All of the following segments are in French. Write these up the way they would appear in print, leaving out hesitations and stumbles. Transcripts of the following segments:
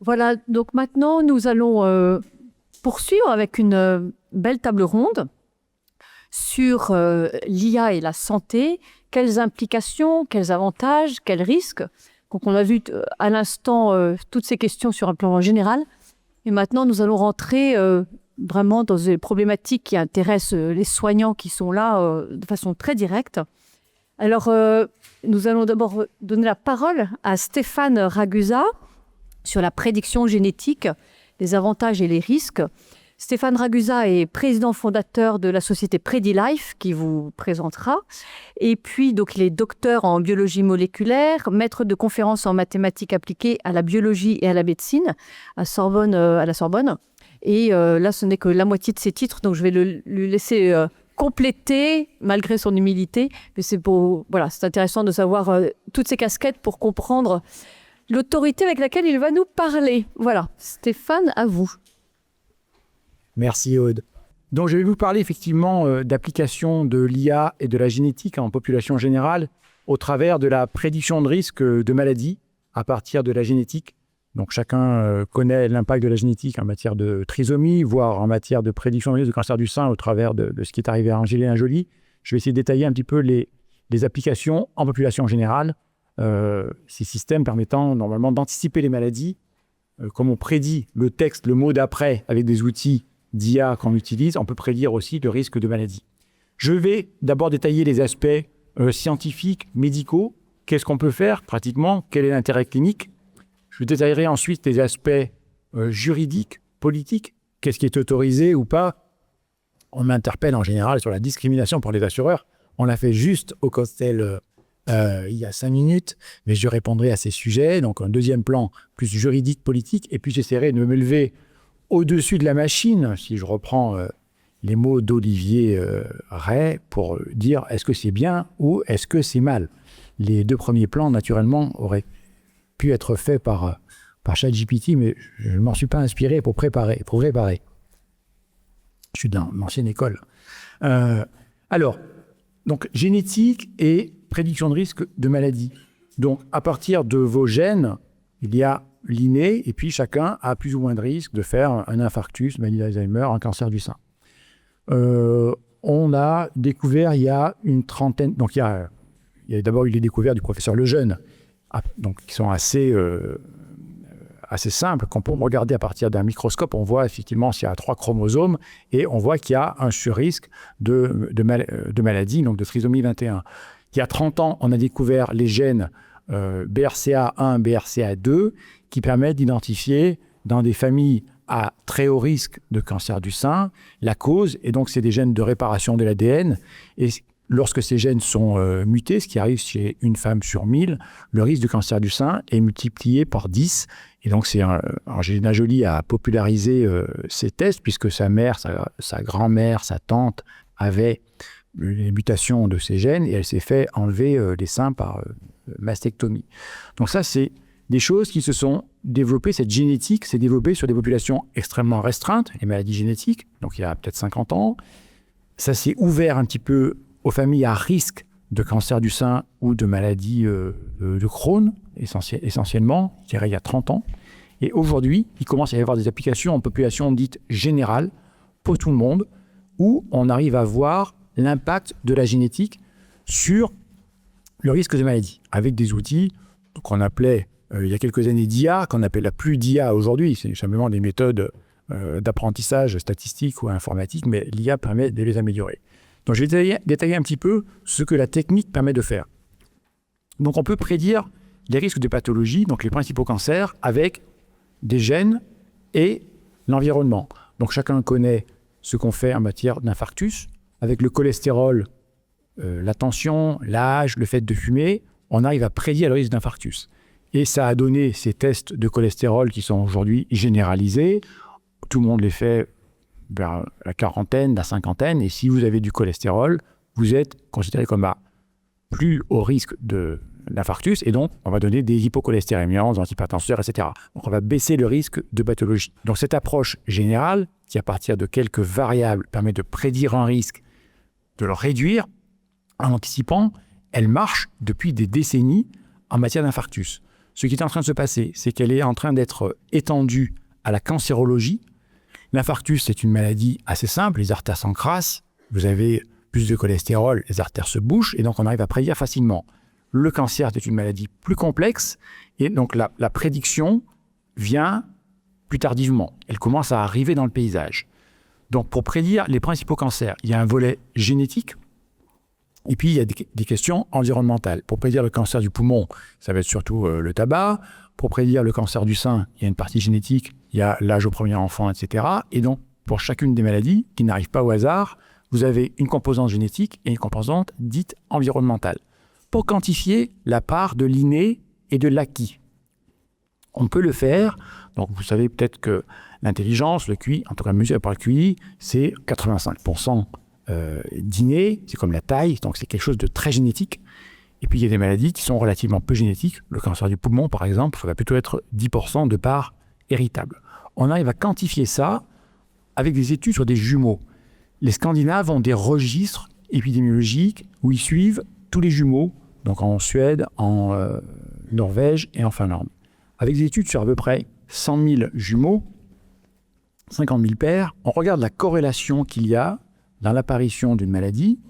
Voilà, donc maintenant nous allons poursuivre avec une belle table ronde sur l'IA et la santé. Quelles implications, quels avantages, quels risques. Donc on a vu à l'instant toutes ces questions sur un plan général. Et maintenant nous allons rentrer vraiment dans des problématiques qui intéressent les soignants qui sont là de façon très directe. Alors nous allons d'abord donner la parole à Stéphane Ragusa sur la prédiction génétique, les avantages et les risques. Stéphane Ragusa est président fondateur de la société PrediLife qui vous présentera. Et puis, donc, il est docteur en biologie moléculaire, maître de conférences en mathématiques appliquées à la biologie et à la médecine à la Sorbonne. Et là, ce n'est que la moitié de ses titres, donc je vais lui laisser compléter malgré son humilité. Mais c'est intéressant de savoir toutes ces casquettes pour comprendre l'autorité avec laquelle il va nous parler. Voilà, Stéphane, à vous. Merci Aude. Donc je vais vous parler effectivement d'application de l'IA et de la génétique en population générale au travers de la prédiction de risque de maladies à partir de la génétique. Donc chacun connaît l'impact de la génétique en matière de trisomie, voire en matière de prédiction de risque de cancer du sein au travers de ce qui est arrivé à Angelina Jolie. Je vais essayer de détailler un petit peu les applications en population générale. Ces systèmes permettant normalement d'anticiper les maladies, comme on prédit le texte, le mot d'après avec des outils d'IA qu'on utilise, on peut prédire aussi le risque de maladie. Je vais d'abord détailler les aspects scientifiques, médicaux, qu'est-ce qu'on peut faire pratiquement, quel est l'intérêt clinique. Je détaillerai ensuite les aspects juridiques, politiques, qu'est-ce qui est autorisé ou pas. On m'interpelle en général sur la discrimination pour les assureurs. On l'a fait juste au Costel il y a 5 minutes, mais je répondrai à ces sujets. Donc un deuxième plan plus juridique, politique, et puis j'essaierai de me lever au-dessus de la machine, si je reprends les mots d'Olivier Ray, pour dire est-ce que c'est bien ou est-ce que c'est mal. Les 2 premiers plans, naturellement, auraient pu être faits par ChatGPT, mais je ne m'en suis pas inspiré pour préparer. Je suis dans l'ancienne école. Alors, donc génétique et prédiction de risque de maladie. Donc, à partir de vos gènes, il y a l'inné, et puis chacun a plus ou moins de risque de faire un infarctus, maladie d'Alzheimer, un cancer du sein. On a découvert il y a une trentaine, donc il y a d'abord eu les découvertes du professeur Lejeune, donc qui sont assez simples. Quand on peut regarder à partir d'un microscope, on voit effectivement s'il y a 3 chromosomes, et on voit qu'il y a un surrisque de maladie, donc de trisomie 21. Il y a 30 ans, on a découvert les gènes BRCA1, BRCA2, qui permettent d'identifier dans des familles à très haut risque de cancer du sein la cause, et donc c'est des gènes de réparation de l'ADN. Et lorsque ces gènes sont mutés, ce qui arrive chez une femme sur 1000, le risque de cancer du sein est multiplié par 10. Et donc Angelina Jolie a popularisé ces tests, puisque sa mère, sa grand-mère, sa tante avaient les mutations de ces gènes, et elle s'est fait enlever les seins par mastectomie. Donc ça, c'est des choses qui se sont développées. Cette génétique s'est développée sur des populations extrêmement restreintes, les maladies génétiques, donc il y a peut-être 50 ans. Ça s'est ouvert un petit peu aux familles à risque de cancer du sein ou de maladies de Crohn, essentiellement, je dirais il y a 30 ans. Et aujourd'hui, il commence à y avoir des applications en population dite générale, pour tout le monde, où on arrive à voir l'impact de la génétique sur le risque de maladie, avec des outils qu'on appelait il y a quelques années d'IA, qu'on appelle la plus d'IA aujourd'hui. C'est simplement des méthodes d'apprentissage statistique ou informatique, mais l'IA permet de les améliorer. Donc je vais détailler un petit peu ce que la technique permet de faire. Donc on peut prédire les risques de pathologie, donc les principaux cancers, avec des gènes et l'environnement. Donc chacun connaît ce qu'on fait en matière d'infarctus. Avec le cholestérol, la tension, l'âge, le fait de fumer, on arrive à prédire le risque d'infarctus. Et ça a donné ces tests de cholestérol qui sont aujourd'hui généralisés. Tout le monde les fait vers la quarantaine, la cinquantaine. Et si vous avez du cholestérol, vous êtes considéré comme plus haut risque d'infarctus. Et donc, on va donner des hypocholestérémiants, des antihypertenseurs, etc. Donc, on va baisser le risque de pathologie. Donc, cette approche générale, qui à partir de quelques variables permet de prédire un risque, de le réduire en anticipant, elle marche depuis des décennies en matière d'infarctus. ce qui est en train de se passer, c'est qu'elle est en train d'être étendue à la cancérologie. L'infarctus, c'est une maladie assez simple, les artères s'encrassent, vous avez plus de cholestérol, les artères se bouchent, et donc on arrive à prédire facilement. Le cancer, c'est une maladie plus complexe, et donc la prédiction vient plus tardivement. Elle commence à arriver dans le paysage. Donc pour prédire les principaux cancers, il y a un volet génétique, et puis il y a des questions environnementales. Pour prédire le cancer du poumon, ça va être surtout le tabac. Pour prédire le cancer du sein, il y a une partie génétique, il y a l'âge au premier enfant, etc. Et donc, pour chacune des maladies qui n'arrivent pas au hasard, vous avez une composante génétique et une composante dite environnementale. Pour quantifier la part de l'inné et de l'acquis, on peut le faire. Donc, vous savez peut-être que l'intelligence, le QI, en tout cas mesuré par le QI, c'est 85% d'inné, c'est comme la taille, donc c'est quelque chose de très génétique. Et puis, il y a des maladies qui sont relativement peu génétiques. Le cancer du poumon, par exemple, ça va plutôt être 10% de part héritable. On arrive à quantifier ça avec des études sur des jumeaux. Les Scandinaves ont des registres épidémiologiques où ils suivent tous les jumeaux, donc en Suède, en Norvège et en Finlande. Avec des études sur à peu près 100 000 jumeaux, 50 000 paires, on regarde la corrélation qu'il y a dans l'apparition d'une maladie,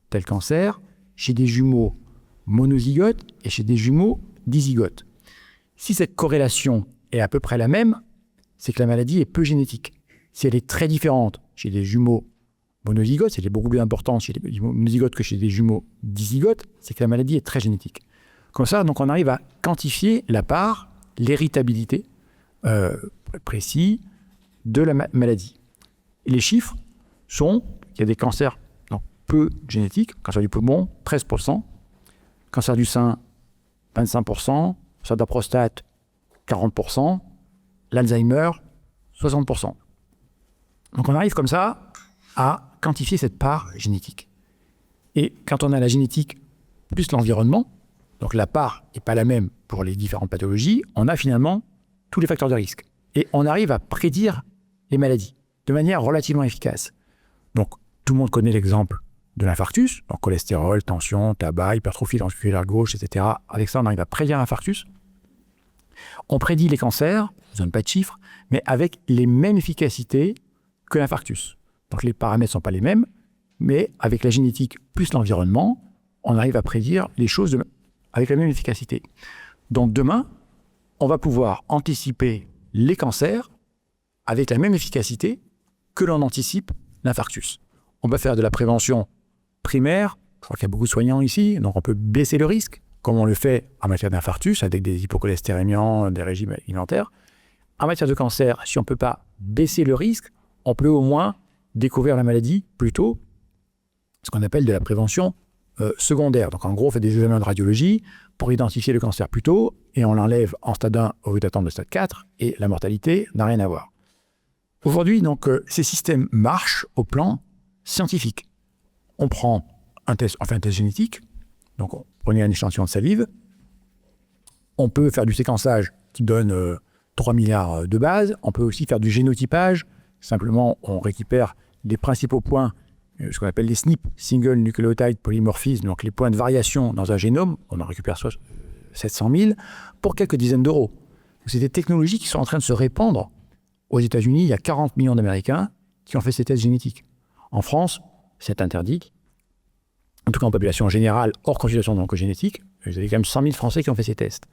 tel cancer, chez des jumeaux monozygotes et chez des jumeaux dizygotes. Si cette corrélation est à peu près la même, c'est que la maladie est peu génétique. Si elle est très différente chez des jumeaux monozygotes, c'est beaucoup plus important chez les monozygotes que chez des jumeaux dizygotes, c'est que la maladie est très génétique. Comme ça, donc on arrive à quantifier la part, l'héritabilité précis de la maladie. Et les chiffres sont qu'il y a des cancers donc, peu génétiques, cancer du poumon, 13%, cancer du sein, 25%, cancer de la prostate, 40%, l'Alzheimer, 60%. Donc on arrive comme ça à quantifier cette part génétique. Et quand on a la génétique plus l'environnement, donc la part n'est pas la même pour les différentes pathologies, on a finalement tous les facteurs de risque. Et on arrive à prédire les maladies de manière relativement efficace. Donc tout le monde connaît l'exemple de l'infarctus, donc cholestérol, tension, tabac, hypertrophie ventriculaire gauche, etc. Avec ça, on arrive à prédire l'infarctus. On prédit les cancers, je ne donne pas de chiffres, mais avec les mêmes efficacités que l'infarctus. Donc les paramètres ne sont pas les mêmes, mais avec la génétique plus l'environnement, on arrive à prédire les choses avec la même efficacité. Donc demain, on va pouvoir anticiper les cancers avec la même efficacité que l'on anticipe l'infarctus. On peut faire de la prévention primaire, je crois qu'il y a beaucoup de soignants ici, donc on peut baisser le risque, comme on le fait en matière d'infarctus, avec des hypocholestérémiants, des régimes alimentaires. En matière de cancer, si on ne peut pas baisser le risque, on peut au moins découvrir la maladie plus tôt, ce qu'on appelle de la prévention secondaire. Donc en gros, on fait des examens de radiologie pour identifier le cancer plus tôt, et on l'enlève en stade 1 au lieu d'attendre le stade 4, et la mortalité n'a rien à voir. Aujourd'hui, donc, ces systèmes marchent au plan scientifique. On prend un test génétique, donc on prenait un échantillon de salive, on peut faire du séquençage qui donne 3 milliards de bases, on peut aussi faire du génotypage, simplement on récupère les principaux points, ce qu'on appelle les SNP, Single Nucleotide Polymorphism, donc les points de variation dans un génome, on en récupère 700 000, pour quelques dizaines d'euros. C'est des technologies qui sont en train de se répandre. Aux États-Unis, il y a 40 millions d'Américains qui ont fait ces tests génétiques. En France, c'est interdit. En tout cas, en population générale, hors consultation d'oncogénétique, vous avez quand même 100 000 Français qui ont fait ces tests.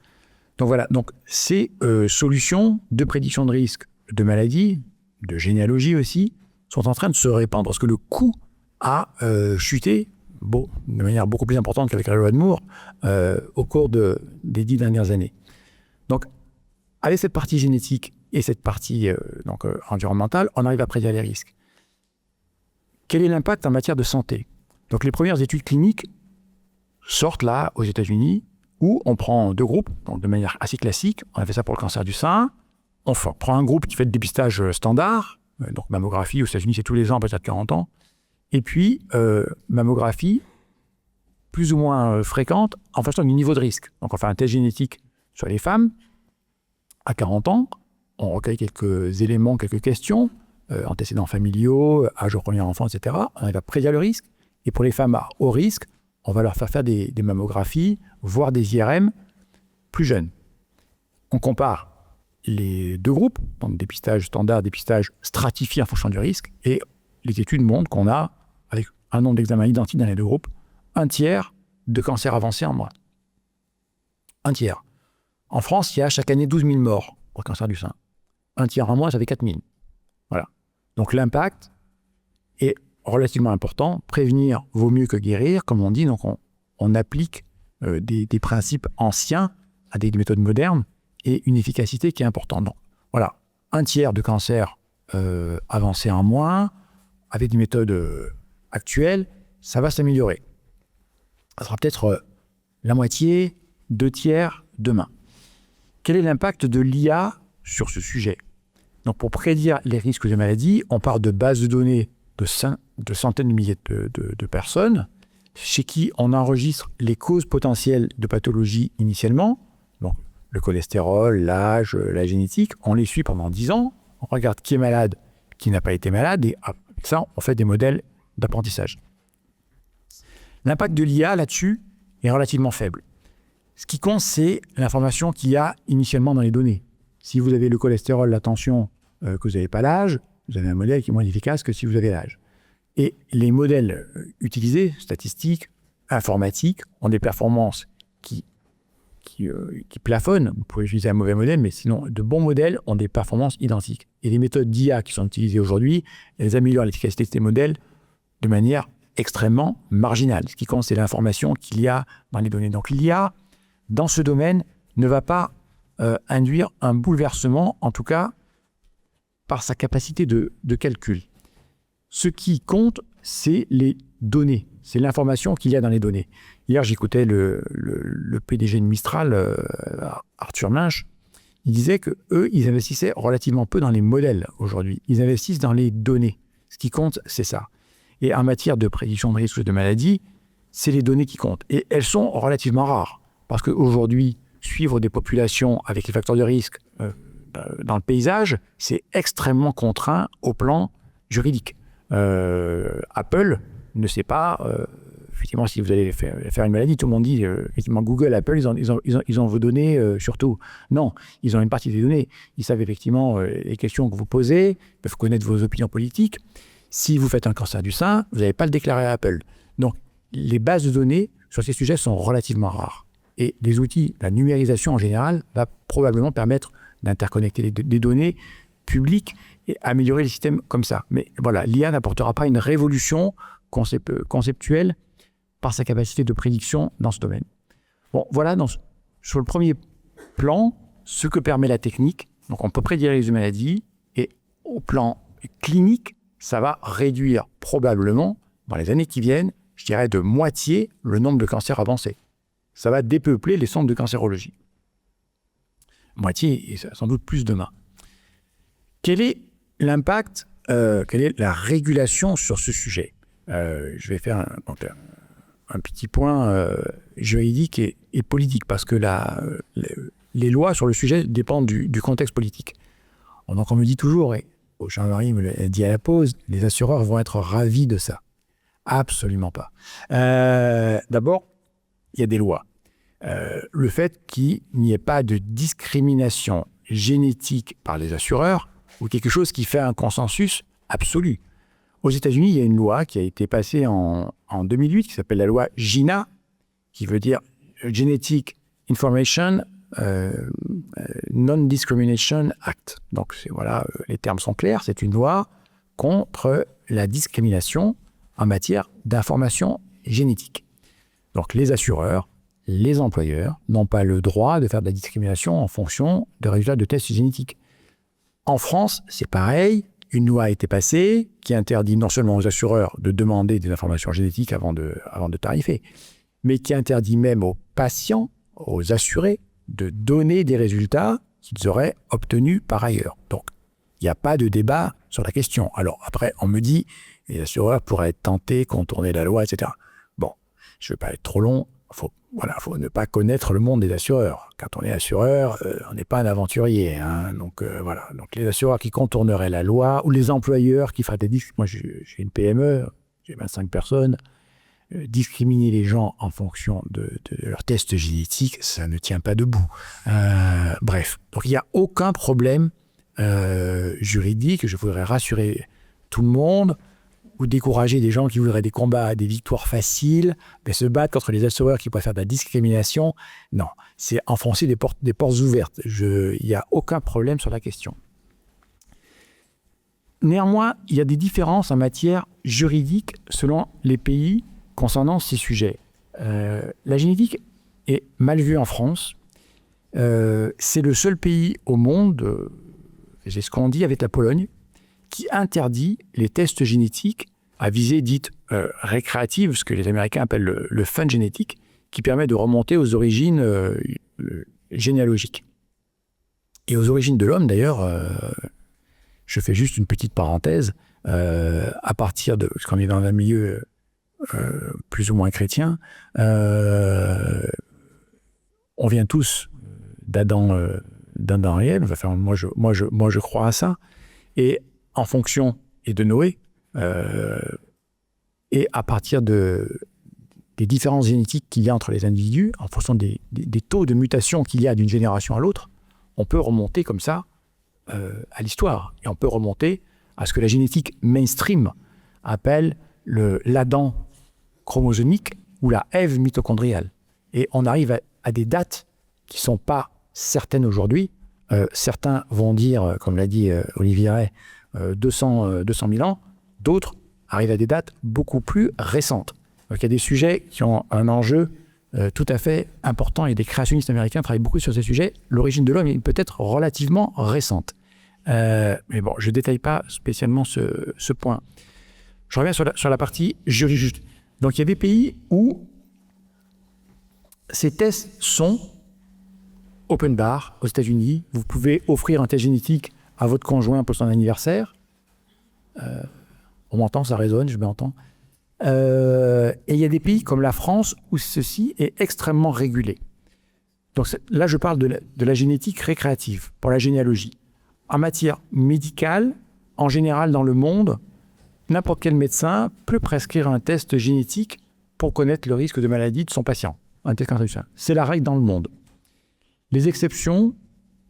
Donc voilà, donc ces solutions de prédiction de risque de maladies, de généalogie aussi, sont en train de se répandre parce que le coût a chuté de manière beaucoup plus importante qu'avec la loi de Moore au cours des 10 dernières années. Donc, avec cette partie génétique et cette partie environnementale, on arrive à prédire les risques. Quel est l'impact en matière de santé? Donc, les premières études cliniques sortent là, aux États-Unis, où on prend deux groupes, donc de manière assez classique. On a fait ça pour le cancer du sein. On prend un groupe qui fait le dépistage standard, donc mammographie, aux États-Unis, c'est tous les ans à partir de 40 ans. Et puis, mammographie plus ou moins fréquente en fonction du niveau de risque. Donc, on fait un test génétique sur les femmes à 40 ans. On recueille quelques éléments, quelques questions, antécédents familiaux, âge au premier enfant, etc. On va prédire le risque. Et pour les femmes à haut risque, on va leur faire des mammographies, voire des IRM plus jeunes. on compare les deux groupes, donc dépistage standard, dépistage stratifié en fonction du risque, et les études montrent qu'on a, avec un nombre d'examens identiques dans les deux groupes, un tiers de cancer avancé en moins. Un tiers. En France, il y a chaque année 12 000 morts pour le cancer du sein. Un tiers en moins, ça fait 4 000. Voilà. Donc l'impact est relativement important. Prévenir vaut mieux que guérir, comme on dit. Donc on applique des principes anciens à des méthodes modernes et une efficacité qui est importante. Donc voilà, un tiers de cancer avancé en moins, avec des méthodes actuelles, ça va s'améliorer. Ça sera peut-être la moitié, 2 tiers demain. Quel est l'impact de l'IA sur ce sujet? Donc pour prédire les risques de maladies, on part de bases de données de centaines de milliers de personnes, chez qui on enregistre les causes potentielles de pathologie initialement, donc le cholestérol, l'âge, la génétique, on les suit pendant 10 ans, on regarde qui est malade, qui n'a pas été malade, et avec ça, on fait des modèles d'apprentissage. L'impact de l'IA là-dessus est relativement faible. Ce qui compte, c'est l'information qu'il y a initialement dans les données. Si vous avez le cholestérol, la tension, que vous n'avez pas l'âge, vous avez un modèle qui est moins efficace que si vous avez l'âge. Et les modèles utilisés, statistiques, informatiques, ont des performances qui plafonnent. Vous pouvez utiliser un mauvais modèle, mais sinon, de bons modèles ont des performances identiques. Et les méthodes d'IA qui sont utilisées aujourd'hui, elles améliorent l'efficacité de ces modèles de manière extrêmement marginale. Ce qui compte, c'est l'information qu'il y a dans les données. Donc l'IA, dans ce domaine, ne va pas induire un bouleversement, en tout cas, par sa capacité de calcul. Ce qui compte, c'est les données, c'est l'information qu'il y a dans les données. Hier, j'écoutais le PDG de Mistral, Arthur Minch, il disait qu'eux, ils investissaient relativement peu dans les modèles aujourd'hui. Ils investissent dans les données. Ce qui compte, c'est ça. Et en matière de prédiction de risque de maladie, c'est les données qui comptent. Et elles sont relativement rares. Parce qu'aujourd'hui, suivre des populations avec les facteurs de risque dans le paysage, c'est extrêmement contraint au plan juridique. Apple ne sait pas, effectivement, si vous allez faire une maladie, tout le monde dit, effectivement, Google, Apple, ils ont vos données surtout. Non, ils ont une partie des données. Ils savent effectivement les questions que vous posez, ils peuvent connaître vos opinions politiques. Si vous faites un cancer du sein, vous n'allez pas le déclarer à Apple. Donc, les bases de données sur ces sujets sont relativement rares. Et les outils, la numérisation en général, va probablement permettre d'interconnecter des données publiques et améliorer les systèmes comme ça. Mais voilà, l'IA n'apportera pas une révolution conceptuelle par sa capacité de prédiction dans ce domaine. Bon, voilà, sur le premier plan, ce que permet la technique. Donc, on peut prédire les maladies et au plan clinique, ça va réduire probablement, dans les années qui viennent, je dirais de moitié le nombre de cancers avancés. Ça va dépeupler les centres de cancérologie. Moitié, et sans doute plus demain. Quel est l'impact, quelle est la régulation sur ce sujet? Je vais faire un petit point juridique et politique, parce que les lois sur le sujet dépendent du contexte politique. Donc on me dit toujours, et Jean-Marie me l'a dit à la pause, les assureurs vont être ravis de ça. Absolument pas. D'abord, il y a des lois. Le fait qu'il n'y ait pas de discrimination génétique par les assureurs, ou quelque chose qui fait un consensus absolu. Aux États-Unis, il y a une loi qui a été passée en 2008, qui s'appelle la loi GINA, qui veut dire Genetic Information Non-Discrimination Act. Donc voilà, les termes sont clairs, c'est une loi contre la discrimination en matière d'information génétique. Donc les assureurs, les employeurs n'ont pas le droit de faire de la discrimination en fonction des résultats de tests génétiques. En France, c'est pareil, une loi a été passée qui interdit non seulement aux assureurs de demander des informations génétiques avant de tarifer, mais qui interdit même aux patients, aux assurés, de donner des résultats qu'ils auraient obtenus par ailleurs. Donc, il n'y a pas de débat sur la question. Alors après, on me dit, les assureurs pourraient être tentés, contourner la loi, etc. Bon, je ne vais pas être trop long. Faut ne pas connaître le monde des assureurs. Quand on est assureur, on n'est pas un aventurier. Hein. Donc voilà. Donc les assureurs qui contourneraient la loi, ou les employeurs qui feraient des disques. Moi, j'ai une PME, j'ai 25 personnes. discriminer les gens en fonction de leur test génétique, ça ne tient pas debout. Bref, donc il n'y a aucun problème juridique. Je voudrais rassurer tout le monde ou décourager des gens qui voudraient des combats, des victoires faciles, mais se battre contre les assureurs qui pourraient faire de la discrimination. Non, c'est enfoncer des portes ouvertes. Il n'y a aucun problème sur la question. Néanmoins, il y a des différences en matière juridique selon les pays concernant ces sujets. La génétique est mal vue en France. C'est le seul pays au monde, c'est ce qu'on dit avec la Pologne, qui interdit les tests génétiques à visée dite récréative, ce que les Américains appellent le fun génétique, qui permet de remonter aux origines généalogiques. Et aux origines de l'homme, d'ailleurs, je fais juste une petite parenthèse, à partir de, parce qu'on est dans un milieu plus ou moins chrétien, on vient tous d'Adam réel, enfin, moi je crois à ça, et en fonction, et de Noé, et à partir des différences génétiques qu'il y a entre les individus, en fonction des taux de mutation qu'il y a d'une génération à l'autre, on peut remonter comme ça à l'histoire. Et on peut remonter à ce que la génétique mainstream appelle l'Adam chromosomique ou la Ève mitochondriale. Et on arrive à des dates qui ne sont pas certaines aujourd'hui. Certains vont dire, comme l'a dit Olivier Ray, 200 000 ans. D'autres arrivent à des dates beaucoup plus récentes. Donc il y a des sujets qui ont un enjeu tout à fait important et des créationnistes américains travaillent beaucoup sur ces sujets. L'origine de l'homme est peut-être relativement récente. Mais bon, je ne détaille pas spécialement ce point. Je reviens sur la partie juridique. Donc il y a des pays où ces tests sont open bar. Aux États-Unis, vous pouvez offrir un test génétique à votre conjoint pour son anniversaire. On m'entend, ça résonne, je m'entends. Et il y a des pays comme la France où ceci est extrêmement régulé. Donc là, je parle de la génétique récréative, pour la généalogie. En matière médicale, en général dans le monde, n'importe quel médecin peut prescrire un test génétique pour connaître le risque de maladie de son patient. Un test cancer. C'est la règle dans le monde. Les exceptions,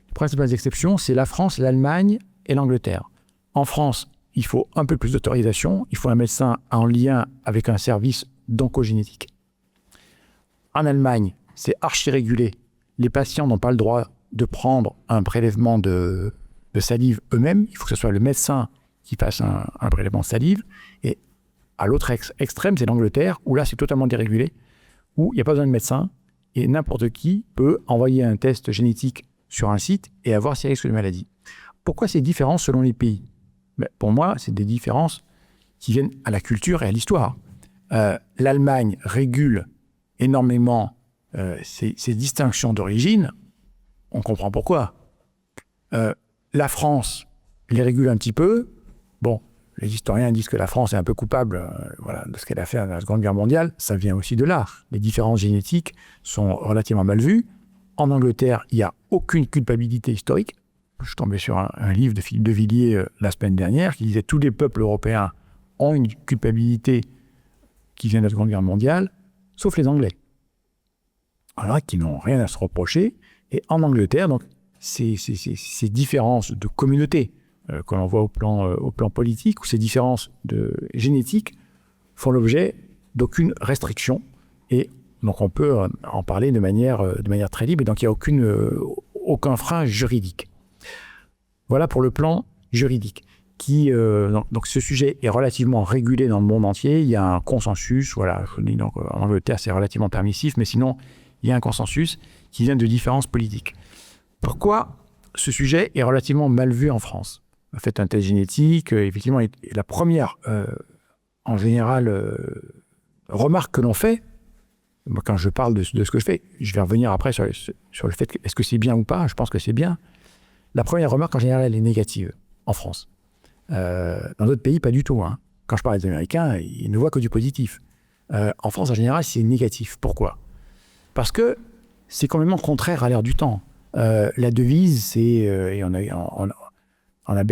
les principales exceptions, c'est la France, l'Allemagne et l'Angleterre. En France, il faut un peu plus d'autorisation. Il faut un médecin en lien avec un service d'oncogénétique. En Allemagne, c'est archi-régulé. Les patients n'ont pas le droit de prendre un prélèvement de salive eux-mêmes. Il faut que ce soit le médecin qui fasse un prélèvement de salive. Et à l'autre extrême, c'est l'Angleterre, où là, c'est totalement dérégulé, où il n'y a pas besoin de médecin et n'importe qui peut envoyer un test génétique sur un site et avoir ces risques de maladie. Pourquoi ces différences selon les pays ? Pour moi, c'est des différences qui viennent à la culture et à l'histoire. L'Allemagne régule énormément ces distinctions d'origine. On comprend pourquoi. La France les régule un petit peu. Bon, les historiens disent que la France est un peu coupable de ce qu'elle a fait à la Seconde Guerre mondiale. Ça vient aussi de là. Les différences génétiques sont relativement mal vues. En Angleterre, il n'y a aucune culpabilité historique. Je suis tombé sur un livre de Philippe de Villiers la semaine dernière qui disait « Tous les peuples européens ont une culpabilité qui vient de la Seconde Guerre mondiale, sauf les Anglais. » Alors qui n'ont rien à se reprocher. Et en Angleterre, donc, ces différences de communauté que l'on voit au plan politique, ou ces différences génétiques font l'objet d'aucune restriction. Et donc on peut en parler de manière très libre, et donc il n'y a aucun frein juridique. Voilà pour le plan juridique. Donc ce sujet est relativement régulé dans le monde entier. Il y a un consensus. Voilà, donc, en Angleterre, c'est relativement permissif, mais sinon, il y a un consensus qui vient de différences politiques. Pourquoi ce sujet est relativement mal vu en France ? Faites un test génétique, effectivement, est la première, en général, remarque que l'on fait. Moi, quand je parle de ce que je fais, je vais revenir après sur le fait est-ce que c'est bien ou pas. Je pense que c'est bien. La première remarque, en général, elle est négative en France. Dans d'autres pays, pas du tout. Hein. Quand je parle des Américains, ils ne voient que du positif. En France, en général, c'est négatif. Pourquoi ? Parce que c'est complètement contraire à l'ère du temps. La devise, c'est... on a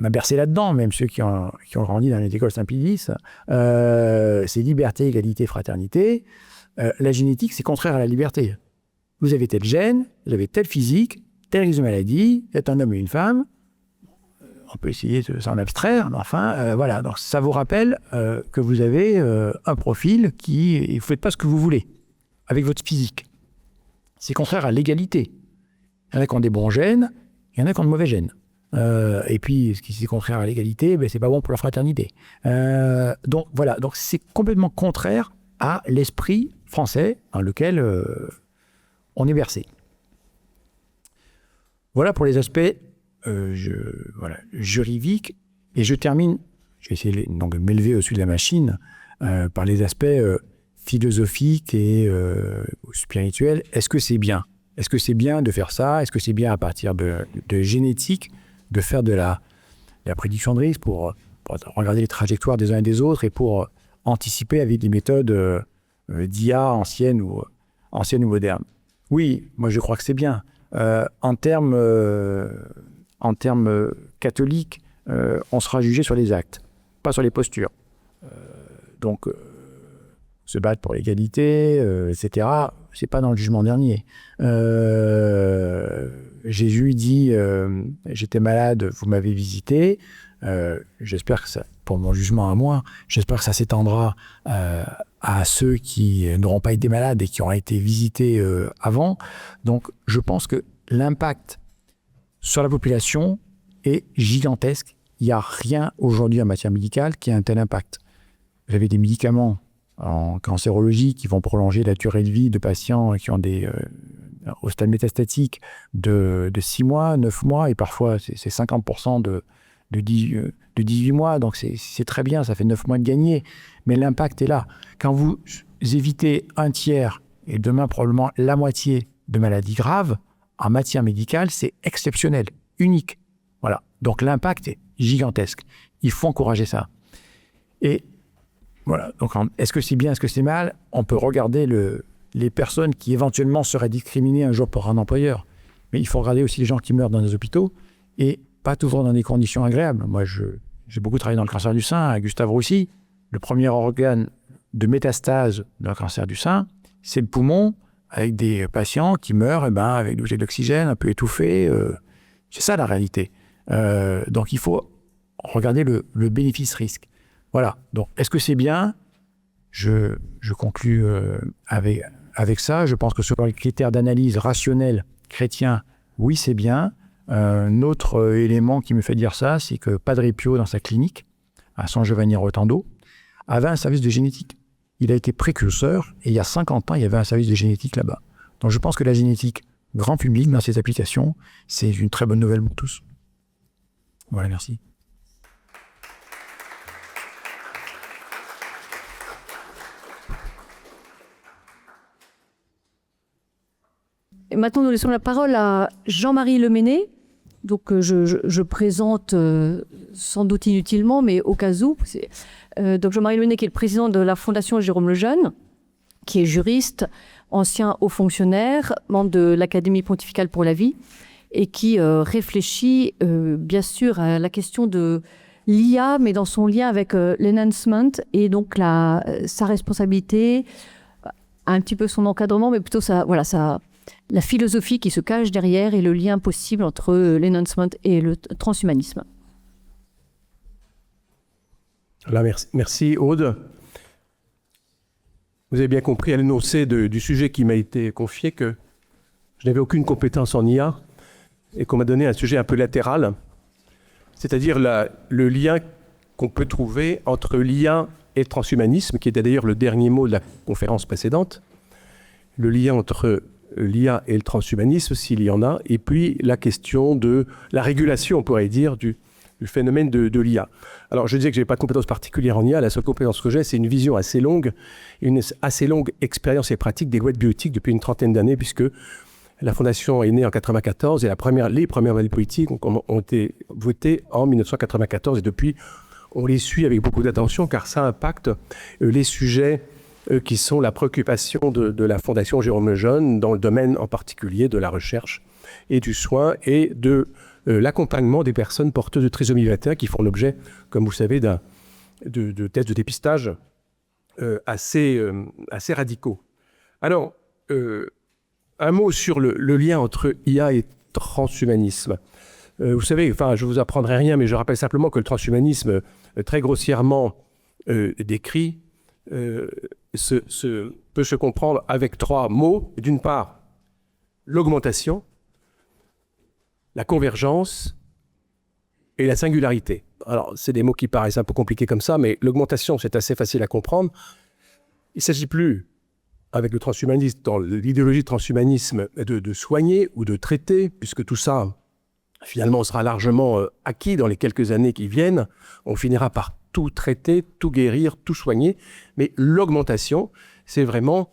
bercé là-dedans, même ceux qui ont grandi dans les écoles Saint-Pédis, c'est liberté, égalité, fraternité. La génétique, c'est contraire à la liberté. Vous avez tel gène, vous avez tel physique, tel risque de maladie, vous êtes un homme et une femme. On peut essayer de s'en abstraire, mais enfin, voilà. Donc, ça vous rappelle que vous avez un profil qui... Vous ne faites pas ce que vous voulez avec votre physique. C'est contraire à l'égalité. Il y en a qui ont des bons gènes, il y en a qui ont de mauvais gènes. Et puis, ce qui est contraire à l'égalité, ben, c'est pas bon pour la fraternité. Donc, voilà. Donc, c'est complètement contraire à l'esprit français dans lequel on est versé. Voilà pour les aspects juridiques. Et je termine, je vais essayer donc, de m'élever au-dessus de la machine, par les aspects philosophiques et spirituels. Est-ce que c'est bien ? Est-ce que c'est bien de faire ça ? Est-ce que c'est bien à partir de génétique de faire de la prédiction de risque pour regarder les trajectoires des uns et des autres et pour anticiper avec des méthodes d'IA anciennes ou modernes ? Oui, moi je crois que c'est bien. En termes catholiques, on sera jugé sur les actes, pas sur les postures. Donc, se battre pour l'égalité, etc., c'est pas dans le jugement dernier. Jésus dit j'étais malade, vous m'avez visité. J'espère que ça, pour mon jugement à moi, j'espère que ça s'étendra à ceux qui n'auront pas été malades et qui auront été visités avant. Donc, je pense que l'impact sur la population est gigantesque. Il n'y a rien aujourd'hui en matière médicale qui a un tel impact. Vous avez des médicaments en cancérologie qui vont prolonger la durée de vie de patients qui ont au stade métastatique de 6 mois, 9 mois, et parfois c'est 50% de 18 mois, donc c'est très bien, ça fait 9 mois de gagné, mais l'impact est là. Quand vous évitez un tiers, et demain probablement la moitié de maladies graves, en matière médicale, c'est exceptionnel, unique. Voilà, donc l'impact est gigantesque. Il faut encourager ça. Et voilà, donc est-ce que c'est bien, est-ce que c'est mal ? On peut regarder les personnes qui éventuellement seraient discriminées un jour par un employeur. Mais il faut regarder aussi les gens qui meurent dans les hôpitaux et pas toujours dans des conditions agréables. Moi, j'ai beaucoup travaillé dans le cancer du sein à Gustave Roussy. Le premier organe de métastase d'un cancer du sein, c'est le poumon, avec des patients qui meurent avec des bougies d'oxygène, un peu étouffés. C'est ça la réalité. Donc il faut regarder le bénéfice-risque. Voilà. Donc est-ce que c'est bien ? Je conclus avec ça. Je pense que sur les critères d'analyse rationnels chrétiens, oui, c'est bien. Un autre élément qui me fait dire ça, c'est que Padre Pio, dans sa clinique, à San Giovanni Rotondo, avait un service de génétique. Il a été précurseur, et il y a 50 ans, il y avait un service de génétique là-bas. Donc je pense que la génétique grand public, dans ses applications, c'est une très bonne nouvelle pour tous. Voilà, merci. Et maintenant, nous laissons la parole à Jean-Marie Leméné. Donc, je présente sans doute inutilement, mais au cas où. Donc, Jean-Marie Leméné, qui est le président de la Fondation Jérôme Lejeune, qui est juriste, ancien haut fonctionnaire, membre de l'Académie pontificale pour la vie, et qui réfléchit, bien sûr, à la question de l'IA, mais dans son lien avec l'enhancement, et donc sa responsabilité, un petit peu son encadrement, mais plutôt la philosophie qui se cache derrière et le lien possible entre l'enhancement et le transhumanisme. Là, merci Aude. Vous avez bien compris à l'énoncé du sujet qui m'a été confié que je n'avais aucune compétence en IA et qu'on m'a donné un sujet un peu latéral, c'est-à-dire le lien qu'on peut trouver entre l'IA et le transhumanisme, qui était d'ailleurs le dernier mot de la conférence précédente, le lien entre l'IA et le transhumanisme, s'il y en a, et puis la question de la régulation, on pourrait dire, du phénomène de l'IA. Alors, je disais que je n'avais pas de compétences particulières en IA. La seule compétence que j'ai, c'est une vision assez longue, une assez longue expérience et pratique des lois de bioéthique depuis une trentaine d'années, puisque la Fondation est née en 1994 et les premières lois de bioéthique ont été votées en 1994. Et depuis, on les suit avec beaucoup d'attention, car ça impacte les sujets qui sont la préoccupation de la Fondation Jérôme Lejeune, dans le domaine en particulier de la recherche et du soin et de l'accompagnement des personnes porteuses de trisomie 21 qui font l'objet, comme vous le savez, de tests de dépistage assez radicaux. Alors, un mot sur le lien entre IA et transhumanisme. Vous savez, je ne vous apprendrai rien, mais je rappelle simplement que le transhumanisme, très grossièrement décrit, peut se comprendre avec 3 mots. D'une part, l'augmentation, la convergence et la singularité. Alors, c'est des mots qui paraissent un peu compliqués comme ça, mais l'augmentation, c'est assez facile à comprendre. Il ne s'agit plus, avec le transhumanisme, dans l'idéologie de transhumanisme, de soigner ou de traiter, puisque tout ça, finalement, sera largement acquis dans les quelques années qui viennent. On finira par tout traiter, tout guérir, tout soigner. Mais l'augmentation, c'est vraiment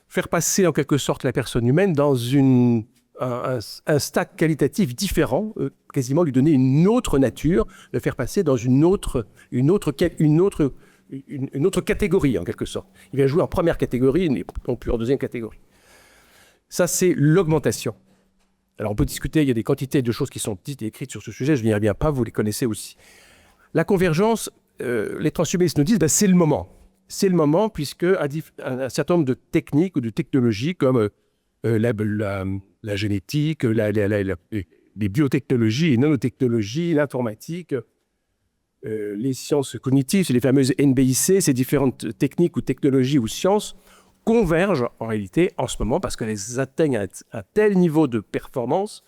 faire passer en quelque sorte la personne humaine dans un stade qualitatif différent, quasiment lui donner une autre nature, le faire passer dans une autre catégorie en quelque sorte. Il va jouer en première catégorie, non plus en deuxième catégorie. Ça, c'est l'augmentation. Alors on peut discuter, il y a des quantités de choses qui sont dites et écrites sur ce sujet, je n'irai bien pas, vous les connaissez aussi. La convergence, les transhumanistes nous disent, c'est le moment. C'est le moment puisque un certain nombre de techniques ou de technologies comme la génétique, les biotechnologies, les nanotechnologies, l'informatique, les sciences cognitives, les fameuses NBIC, ces différentes techniques ou technologies ou sciences convergent en réalité en ce moment parce qu'elles atteignent un tel niveau de performance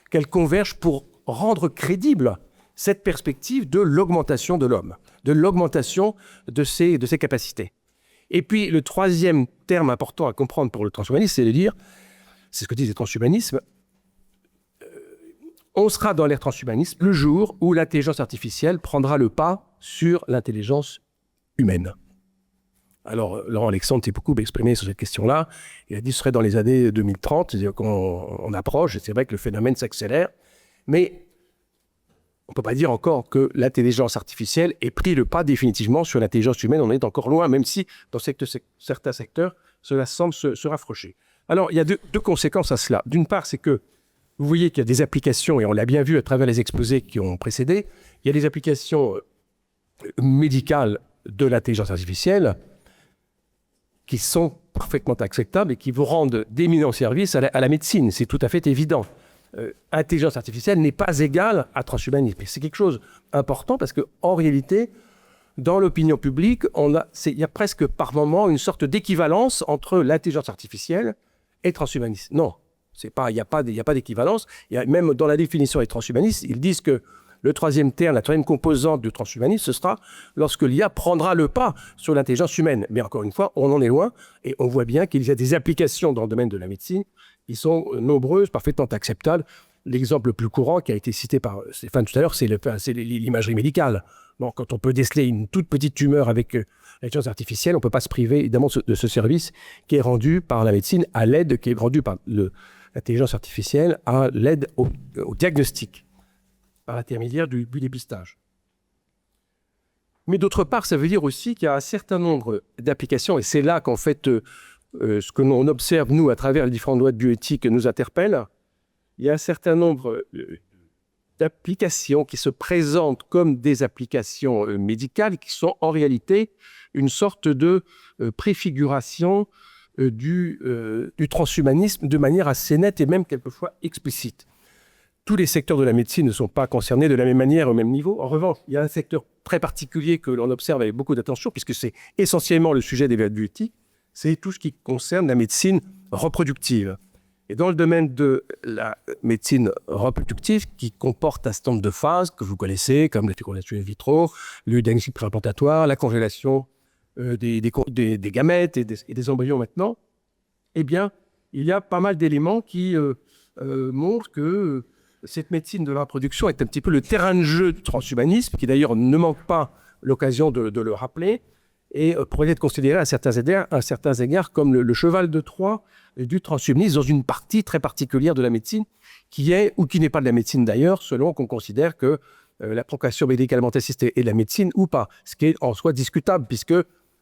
qu'elles convergent pour rendre crédible cette perspective de l'augmentation de l'homme, de l'augmentation de ses capacités. Et puis le troisième terme important à comprendre pour le transhumanisme, c'est de dire, c'est ce que disent les transhumanismes, on sera dans l'ère transhumaniste le jour où l'intelligence artificielle prendra le pas sur l'intelligence humaine. Alors, Laurent Alexandre s'est beaucoup exprimé sur cette question-là. Il a dit que ce serait dans les années 2030, c'est-à-dire qu'on approche, et c'est vrai que le phénomène s'accélère, mais on ne peut pas dire encore que l'intelligence artificielle ait pris le pas définitivement sur l'intelligence humaine. On est encore loin, même si dans certains secteurs, cela semble se rapprocher. Alors, il y a deux conséquences à cela. D'une part, c'est que vous voyez qu'il y a des applications, et on l'a bien vu à travers les exposés qui ont précédé, il y a des applications médicales de l'intelligence artificielle qui sont parfaitement acceptables et qui vous rendent d'éminents services à la médecine. C'est tout à fait évident. Intelligence artificielle n'est pas égale à transhumanisme. Et c'est quelque chose d'important parce qu'en réalité, dans l'opinion publique, il y a presque par moment une sorte d'équivalence entre l'intelligence artificielle et le transhumanisme. Non, il n'y a pas d'équivalence. Même dans la définition des transhumanistes, ils disent que le troisième terme, la troisième composante du transhumanisme, ce sera lorsque l'IA prendra le pas sur l'intelligence humaine. Mais encore une fois, on en est loin et on voit bien qu'il y a des applications dans le domaine de la médecine qui sont nombreuses, parfaitement acceptables. L'exemple le plus courant qui a été cité par Stéphane tout à l'heure, c'est l'imagerie médicale. Donc, quand on peut déceler une toute petite tumeur avec l'intelligence artificielle, on ne peut pas se priver évidemment de ce service qui est rendu par la médecine à l'aide, qui est rendu par l'intelligence artificielle à l'aide au diagnostic, par l'intermédiaire du dépistage. Mais d'autre part, ça veut dire aussi qu'il y a un certain nombre d'applications, et c'est là qu'en fait, ce que l'on observe, nous, à travers les différentes lois de bioéthique, nous interpelle. Il y a un certain nombre d'applications qui se présentent comme des applications médicales et qui sont en réalité une sorte de préfiguration du transhumanisme de manière assez nette et même quelquefois explicite. Tous les secteurs de la médecine ne sont pas concernés de la même manière, au même niveau. En revanche, il y a un secteur très particulier que l'on observe avec beaucoup d'attention, puisque c'est essentiellement le sujet des lois de bioéthique, c'est tout ce qui concerne la médecine reproductive. Et dans le domaine de la médecine reproductive, qui comporte un certain nombre de phases que vous connaissez, comme la fécondation in vitro, le diagnostic préimplantatoire, la congélation des gamètes et des embryons maintenant, eh bien, il y a pas mal d'éléments qui montrent que cette médecine de la reproduction est un petit peu le terrain de jeu du transhumanisme, qui d'ailleurs ne manque pas l'occasion de le rappeler, et pourrait être considéré à certains égards comme le cheval de Troie du transhumanisme dans une partie très particulière de la médecine, qui est, ou qui n'est pas de la médecine d'ailleurs, selon qu'on considère que la procréation médicalement assistée est de la médecine ou pas, ce qui est en soi discutable, puisque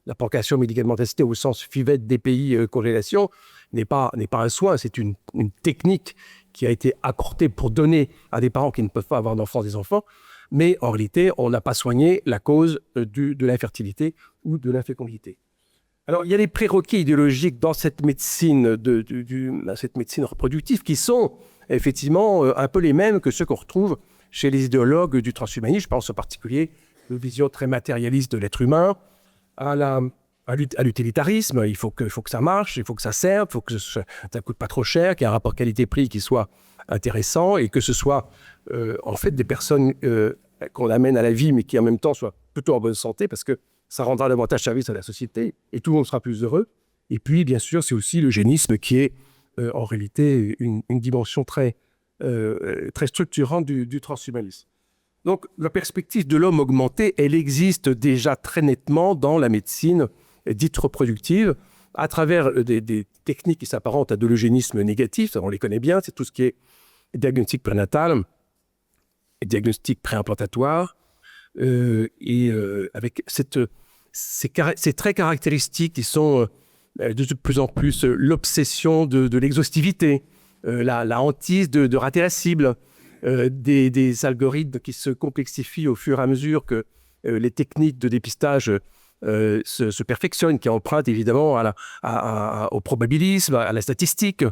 la provocation médicalement testée au sens FIVET, DPI, congélation, n'est pas un soin, c'est une technique qui a été accordée pour donner à des parents qui ne peuvent pas avoir d'enfants des enfants. Mais en réalité, on n'a pas soigné la cause de l'infertilité ou de l'infécondité. Alors, il y a des prérequis idéologiques dans cette médecine, cette médecine reproductive qui sont effectivement un peu les mêmes que ceux qu'on retrouve chez les idéologues du transhumanisme. Je pense en particulier à une vision très matérialiste de l'être humain, à l'utilitarisme. Il faut que ça marche, il faut que ça serve, il faut que ça ne coûte pas trop cher, qu'il y ait un rapport qualité-prix qui soit intéressant et que ce soit en fait des personnes qu'on amène à la vie mais qui en même temps soient plutôt en bonne santé parce que ça rendra davantage service à la société et tout le monde sera plus heureux. Et puis bien sûr c'est aussi l'eugénisme qui est en réalité une dimension très structurante du transhumanisme. Donc la perspective de l'homme augmenté, elle existe déjà très nettement dans la médecine dite reproductive à travers des techniques qui s'apparentent à de l'eugénisme négatif, ça, on les connaît bien, c'est tout ce qui est diagnostic prénatal et diagnostic préimplantatoire, avec ces traits caractéristiques qui sont de plus en plus l'obsession de l'exhaustivité, la hantise de rater la cible, des algorithmes qui se complexifient au fur et à mesure que les techniques de dépistage se perfectionnent, qui empruntent évidemment au probabilisme, à la statistique,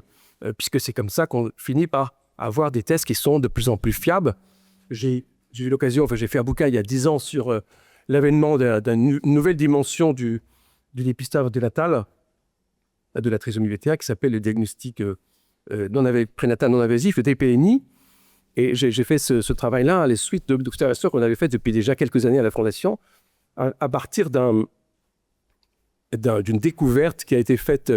puisque c'est comme ça qu'on finit par avoir des tests qui sont de plus en plus fiables. J'ai eu l'occasion, j'ai fait un bouquin il y a 10 ans sur l'avènement d'une nouvelle dimension du dépistage prénatal de la trisomie 21 qui s'appelle le diagnostic prénatal non invasif, le DPNI. Et j'ai fait ce travail-là à la suite d'observations qu'on avait faites depuis déjà quelques années à la Fondation, à partir d'une découverte qui a été faite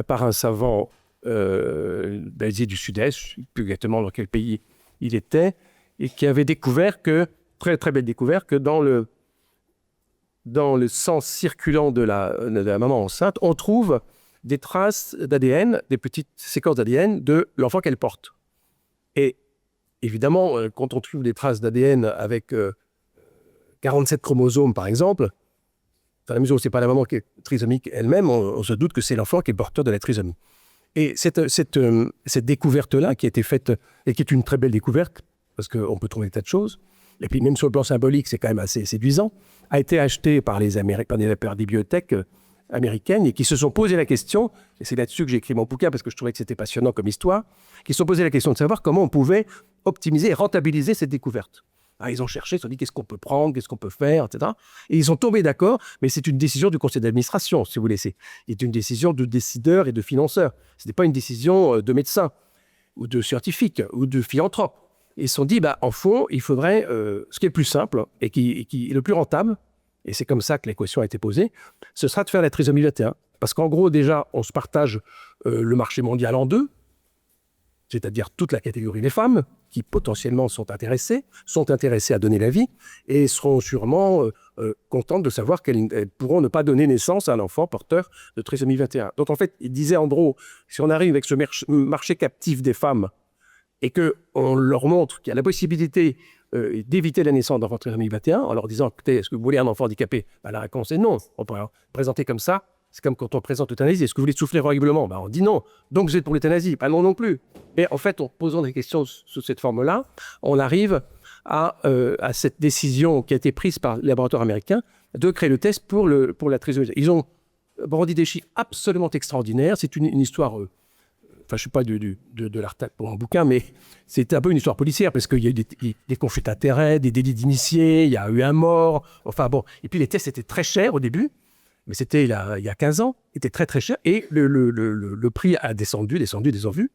par un savant d'Asie du Sud-Est, je ne sais plus exactement dans quel pays il était, et qui avait découvert que, très très belle découverte, que dans le sang circulant de la maman enceinte, on trouve des traces d'ADN, des petites séquences d'ADN de l'enfant qu'elle porte. Et évidemment, quand on trouve des traces d'ADN avec 47 chromosomes, par exemple, dans la mesure où ce n'est pas la maman qui est trisomique elle-même, on se doute que c'est l'enfant qui est porteur de la trisomie. Et cette découverte-là, qui a été faite, et qui est une très belle découverte, parce qu'on peut trouver des tas de choses, et puis même sur le plan symbolique, c'est quand même assez séduisant, a été achetée par des bibliothèques américaines et qui se sont posé la question, et c'est là-dessus que j'ai écrit mon bouquin parce que je trouvais que c'était passionnant comme histoire, qui se sont posé la question de savoir comment on pouvait optimiser et rentabiliser cette découverte. Alors, ils ont cherché, ils se sont dit qu'est-ce qu'on peut prendre, qu'est-ce qu'on peut faire, etc. Et ils sont tombés d'accord, mais c'est une décision du conseil d'administration, si vous voulez. C'est une décision de décideurs et de financeurs. Ce n'est pas une décision de médecins ou de scientifiques ou de philanthropes. Et ils se sont dit, en fond, il faudrait, ce qui est le plus simple et qui est le plus rentable, et c'est comme ça que l'équation a été posée, ce sera de faire la trisomie 21. Parce qu'en gros, déjà, on se partage le marché mondial en deux, c'est-à-dire toute la catégorie des femmes qui potentiellement sont intéressées à donner la vie et seront sûrement contentes de savoir qu'elles pourront ne pas donner naissance à un enfant porteur de trisomie 21. Donc en fait, il disait en gros, si on arrive avec ce marché captif des femmes et qu'on leur montre qu'il y a la possibilité d'éviter la naissance d'enfants trisomie 21 en leur disant, écoutez, est-ce que vous voulez un enfant handicapé ? La réponse est non. On peut présenter comme ça. C'est comme quand on présente l'euthanasie. Est-ce que vous voulez souffler horriblement ? On dit non. Donc vous êtes pour l'euthanasie ? Non plus. Et en fait, en posant des questions sous cette forme-là, on arrive à cette décision qui a été prise par les laboratoires américains de créer le test pour la trisomie. Ils ont brandi des chiffres absolument extraordinaires. C'est une histoire... je ne suis pas de l'ARTAC pour un bouquin, mais c'est un peu une histoire policière parce qu'il y a eu des conflits d'intérêts, des délits d'initiés, il y a eu un mort. Et puis les tests étaient très chers au début. Mais c'était il y a 15 ans, était très très cher, et le prix a descendu, descendu.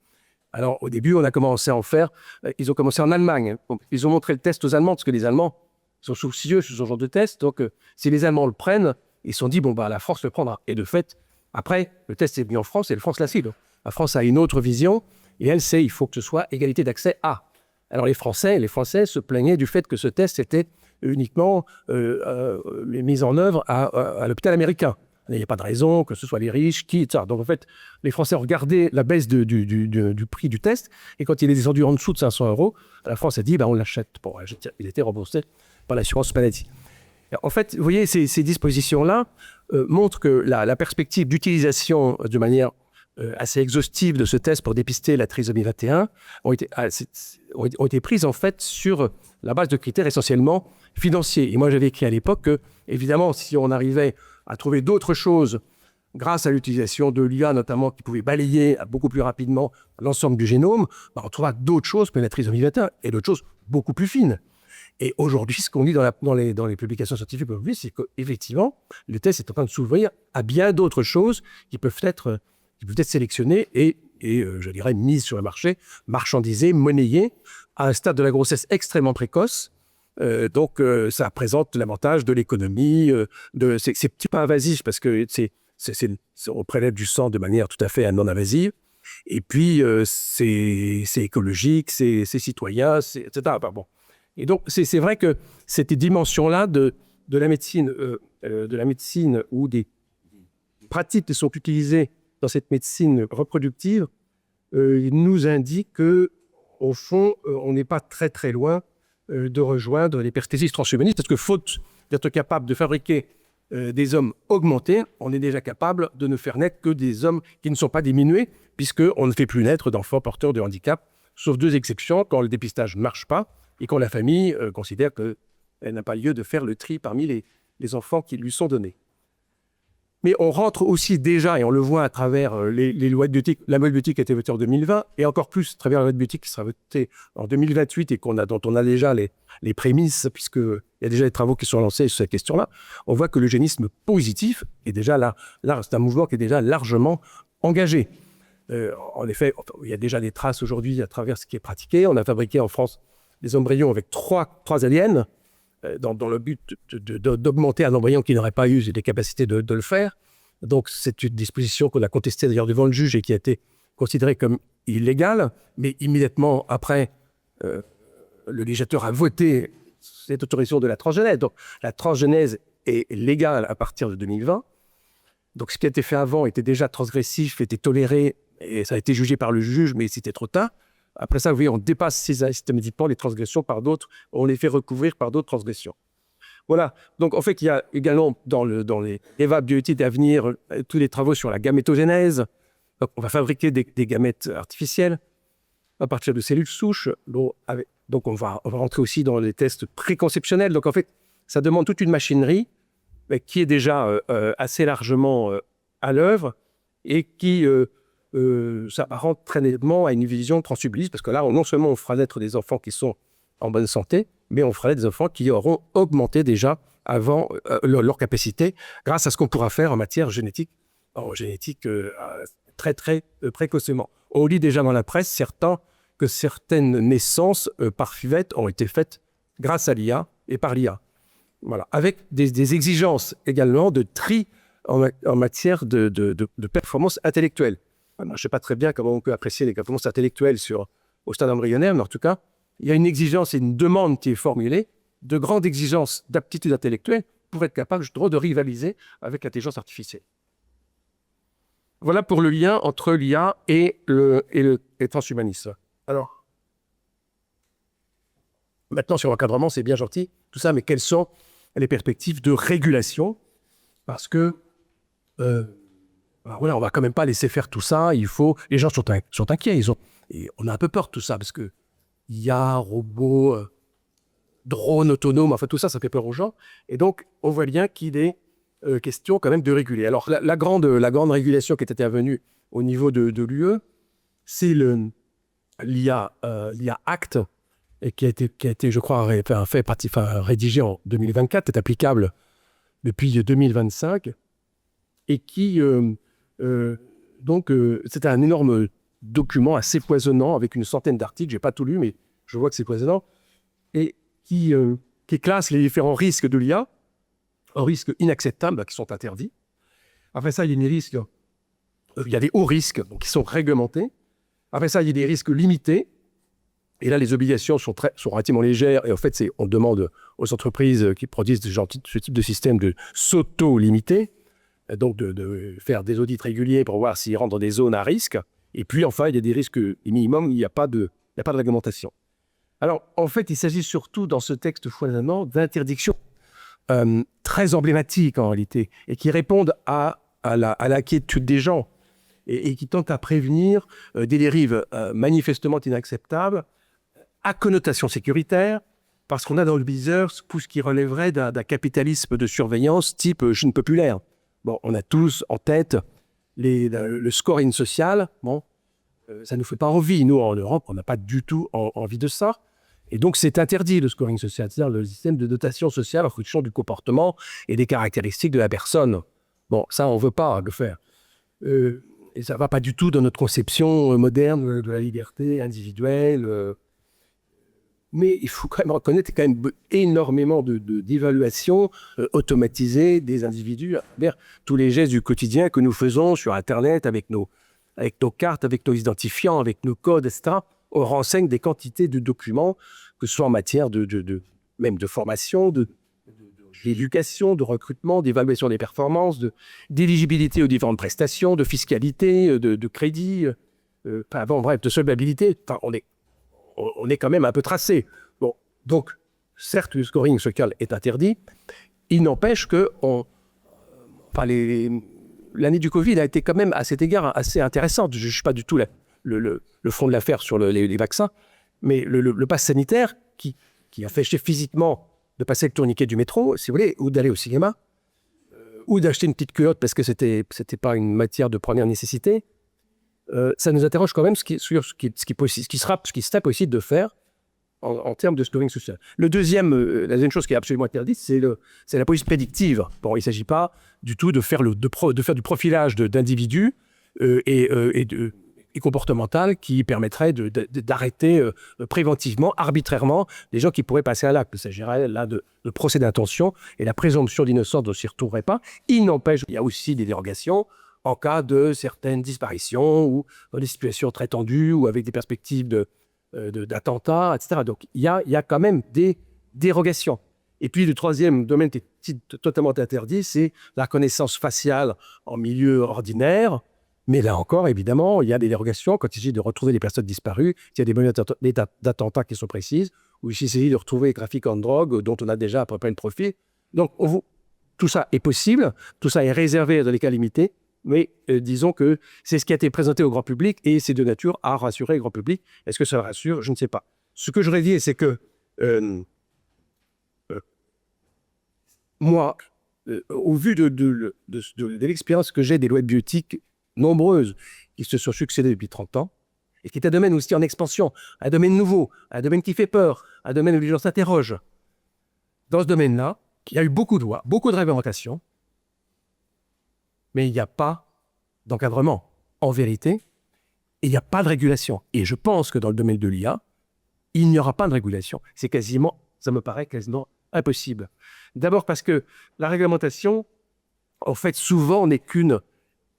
Alors au début, on a commencé à en faire, ils ont commencé en Allemagne. Ils ont montré le test aux Allemands, parce que les Allemands sont soucieux sur ce genre de test. Donc si les Allemands le prennent, ils se sont dit, la France le prendra. Et de fait, après, le test est mis en France, et la France l'a cible. La France a une autre vision, et elle sait, il faut que ce soit égalité d'accès à. Alors les Français se plaignaient du fait que ce test était uniquement mise en œuvre à l'hôpital américain. Il n'y a pas de raison que ce soit les riches, etc. Donc en fait, les Français ont regardé la baisse du prix du test, et quand il est descendu en dessous de 500 €, la France a dit on l'achète. Il était remboursé par l'assurance maladie. En fait, vous voyez, ces dispositions-là montrent que la perspective d'utilisation de manière assez exhaustive de ce test pour dépister la trisomie 21 ont été prises en fait sur la base de critères essentiellement financiers. Et moi, j'avais écrit à l'époque que, évidemment, si on arrivait à trouver d'autres choses grâce à l'utilisation de l'IA, notamment, qui pouvait balayer beaucoup plus rapidement l'ensemble du génome, on trouvera d'autres choses que la trisomie 21 et d'autres choses beaucoup plus fines. Et aujourd'hui, ce qu'on lit dans les publications scientifiques aujourd'hui, c'est qu'effectivement, le test est en train de s'ouvrir à bien d'autres choses qui peuvent être sélectionnées et je dirais, mises sur le marché, marchandisées, monnayées, à un stade de la grossesse extrêmement précoce. Donc, ça présente l'avantage de l'économie, c'est pas invasif parce que on prélève du sang de manière tout à fait non invasive. Et puis, c'est écologique, c'est citoyen, etc. Enfin, bon. Et donc, c'est vrai que cette dimension-là de la médecine où des pratiques qui sont utilisées dans cette médecine reproductive nous indique qu'au fond, on n'est pas très très loin de rejoindre les perspectives transhumanistes, parce que faute d'être capable de fabriquer des hommes augmentés, on est déjà capable de ne faire naître que des hommes qui ne sont pas diminués, puisqu'on ne fait plus naître d'enfants porteurs de handicap, sauf deux exceptions, quand le dépistage ne marche pas et quand la famille considère qu'elle n'a pas lieu de faire le tri parmi les enfants qui lui sont donnés. Mais on rentre aussi déjà, et on le voit à travers les lois de bioéthique, la loi de bioéthique a été votée en 2020, et encore plus à travers la loi de bioéthique qui sera votée en 2028 et dont on a déjà les prémices, puisqu'il y a déjà des travaux qui sont lancés sur cette question-là, on voit que l'eugénisme positif est déjà là, c'est un mouvement qui est déjà largement engagé. En effet, il y a déjà des traces aujourd'hui à travers ce qui est pratiqué. On a fabriqué en France des embryons avec trois aliens, dans le but d'augmenter un embryon qui n'aurait pas eu les capacités de le faire. Donc, c'est une disposition qu'on a contestée d'ailleurs devant le juge et qui a été considérée comme illégale. Mais immédiatement après, le législateur a voté cette autorisation de la transgenèse. Donc, la transgenèse est légale à partir de 2020. Donc, ce qui a été fait avant était déjà transgressif, était toléré, et ça a été jugé par le juge, mais c'était trop tard. Après ça, vous voyez, on dépasse systématiquement les transgressions par d'autres, on les fait recouvrir par d'autres transgressions. Voilà. Donc, en fait, il y a également dans les EVA bioéthiques à venir tous les travaux sur la gamétogénèse. Donc, on va fabriquer des gamètes artificielles à partir de cellules souches. Donc, on va rentrer aussi dans les tests préconceptionnels. Donc, en fait, ça demande toute une machinerie qui est déjà assez largement à l'œuvre et qui s'apparente très nettement à une vision transhumaniste, parce que là, non seulement on fera naître des enfants qui sont en bonne santé, mais on fera naître des enfants qui auront augmenté déjà avant leur capacité grâce à ce qu'on pourra faire en matière génétique, très très précocement. On lit déjà dans la presse que certaines naissances par FIVET ont été faites grâce à l'IA et par l'IA. Voilà. Avec des exigences également de tri en matière de performance intellectuelle. Je ne sais pas très bien comment on peut apprécier les performances intellectuelles au stade embryonnaire, mais en tout cas, il y a une exigence et une demande qui est formulée, de grandes exigences d'aptitude intellectuelle pour être capable de rivaliser avec l'intelligence artificielle. Voilà pour le lien entre l'IA et le transhumanisme. Alors, maintenant sur l'encadrement, c'est bien gentil, tout ça, mais quelles sont les perspectives de régulation? Parce que voilà, on ne va quand même pas laisser faire tout ça. Les gens sont inquiets. Et on a un peu peur de tout ça parce que IA, robots, drones autonomes, enfin tout ça, ça fait peur aux gens. Et donc, on voit bien qu'il est question quand même de réguler. Alors, la grande régulation qui est intervenue au niveau de l'UE, c'est l'IA Act, et qui a été, je crois, rédigé en 2024, est applicable depuis 2025, et qui... c'était un énorme document assez foisonnant avec une centaine d'articles. Je n'ai pas tout lu, mais je vois que c'est foisonnant. Et qui classe les différents risques de l'IA en risques inacceptables qui sont interdits. Après ça, il y a des hauts risques donc, qui sont réglementés. Après ça, il y a des risques limités. Et là, les obligations sont relativement légères. Et en fait, on demande aux entreprises qui produisent ce type de système de s'auto-limiter. Donc de faire des audits réguliers pour voir s'ils rentrent dans des zones à risque. Et puis, enfin, il y a des risques minimums, il n'y a pas de réglementation. Alors, en fait, il s'agit surtout, dans ce texte foisonnant, d'interdiction très emblématiques en réalité, et qui répondent à l'inquiétude des gens, et qui tentent à prévenir des dérives manifestement inacceptables, à connotation sécuritaire, parce qu'on a dans le viseur tout ce qui relèverait d'un capitalisme de surveillance type Chine populaire. Bon, on a tous en tête le scoring social. Bon, ça ne nous fait pas envie. Nous, en Europe, on n'a pas du tout envie de ça. Et donc, c'est interdit, le scoring social, c'est-à-dire le système de dotation sociale en fonction du comportement et des caractéristiques de la personne. Bon, ça, on ne veut pas le faire. Et ça ne va pas du tout dans notre conception moderne de la liberté individuelle. Mais il faut quand même reconnaître qu'il y a quand même énormément d'évaluations automatisées des individus vers tous les gestes du quotidien que nous faisons sur Internet, avec nos cartes, avec nos identifiants, avec nos codes, etc. On renseigne des quantités de documents, que ce soit en matière même de formation, d'éducation, de recrutement, d'évaluation des performances, d'éligibilité aux différentes prestations, de fiscalité, de crédit, bref, de solvabilité. Enfin, on est quand même un peu tracé. Bon, donc, certes, le scoring social est interdit. Il n'empêche que l'année du Covid a été quand même, à cet égard, assez intéressante. Je ne juge pas du tout le fond de l'affaire sur les vaccins, mais le pass sanitaire qui a fait physiquement de passer le tourniquet du métro, si vous voulez, ou d'aller au cinéma, ou d'acheter une petite culotte parce que c'était pas une matière de première nécessité. Ça nous interroge quand même sur ce qui serait possible de faire en termes de scoring social. La deuxième chose qui est absolument interdite, c'est la police prédictive. Bon, il ne s'agit pas du tout de faire du profilage d'individus et comportemental qui permettrait d'arrêter préventivement, arbitrairement, des gens qui pourraient passer à l'acte. Il s'agirait là de procès d'intention, et la présomption d'innocence ne s'y retrouverait pas. Il n'empêche, il y a aussi des dérogations en cas de certaines disparitions ou dans des situations très tendues ou avec des perspectives d'attentats, etc. Donc, il y a quand même des dérogations. Et puis, le troisième domaine qui est totalement interdit, c'est la reconnaissance faciale en milieu ordinaire. Mais là encore, évidemment, il y a des dérogations quand il s'agit de retrouver des personnes disparues, il y a des menaces d'attentats qui sont précises, ou s'il s'agit de retrouver les trafiquants de drogue dont on a déjà à peu près le profil. Donc, tout ça est possible, tout ça est réservé dans des cas limités. Mais disons que c'est ce qui a été présenté au grand public et c'est de nature à rassurer le grand public. Est-ce que ça rassure? Je ne sais pas. Ce que je voudrais dire, c'est que moi, au vu de l'expérience que j'ai des lois bioéthiques nombreuses qui se sont succédées depuis 30 ans, et qui est un domaine aussi en expansion, un domaine nouveau, un domaine qui fait peur, un domaine où les gens s'interrogent. Dans ce domaine-là, il y a eu beaucoup de lois, beaucoup de réglementations, mais il n'y a pas d'encadrement, en vérité, et il n'y a pas de régulation. Et je pense que dans le domaine de l'IA, il n'y aura pas de régulation. Ça me paraît quasiment impossible. D'abord parce que la réglementation, en fait, souvent n'est qu'une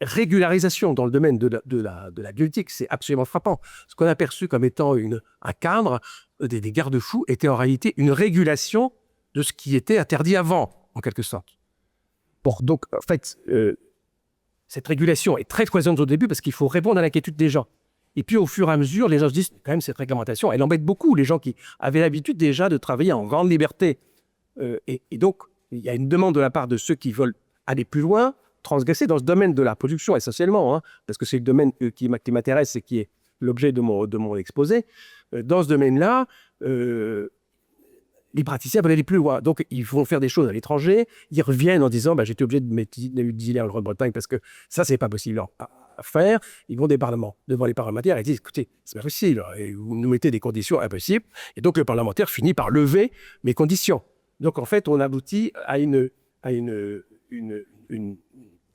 régularisation dans le domaine de la bioéthique. C'est absolument frappant. Ce qu'on a perçu comme étant un cadre, des garde-fous, était en réalité une régulation de ce qui était interdit avant, en quelque sorte. Bon, donc, en fait, cette régulation est très foisonnante au début parce qu'il faut répondre à l'inquiétude des gens. Et puis, au fur et à mesure, les gens se disent, quand même, cette réglementation, elle embête beaucoup les gens qui avaient l'habitude déjà de travailler en grande liberté. Et donc, il y a une demande de la part de ceux qui veulent aller plus loin, transgresser dans ce domaine de la production essentiellement, parce que c'est le domaine qui m'intéresse et qui est l'objet de mon exposé. Dans ce domaine-là, les praticiens veulent aller plus loin. Donc, ils vont faire des choses à l'étranger. Ils reviennent en disant j'étais obligé de m'exiler en Grande-Bretagne parce que ça, c'est pas possible à faire. Ils vont devant les parlementaires et disent écoutez, c'est pas possible. Et vous nous mettez des conditions impossibles. Et donc, le parlementaire finit par lever mes conditions. Donc, en fait, on aboutit à une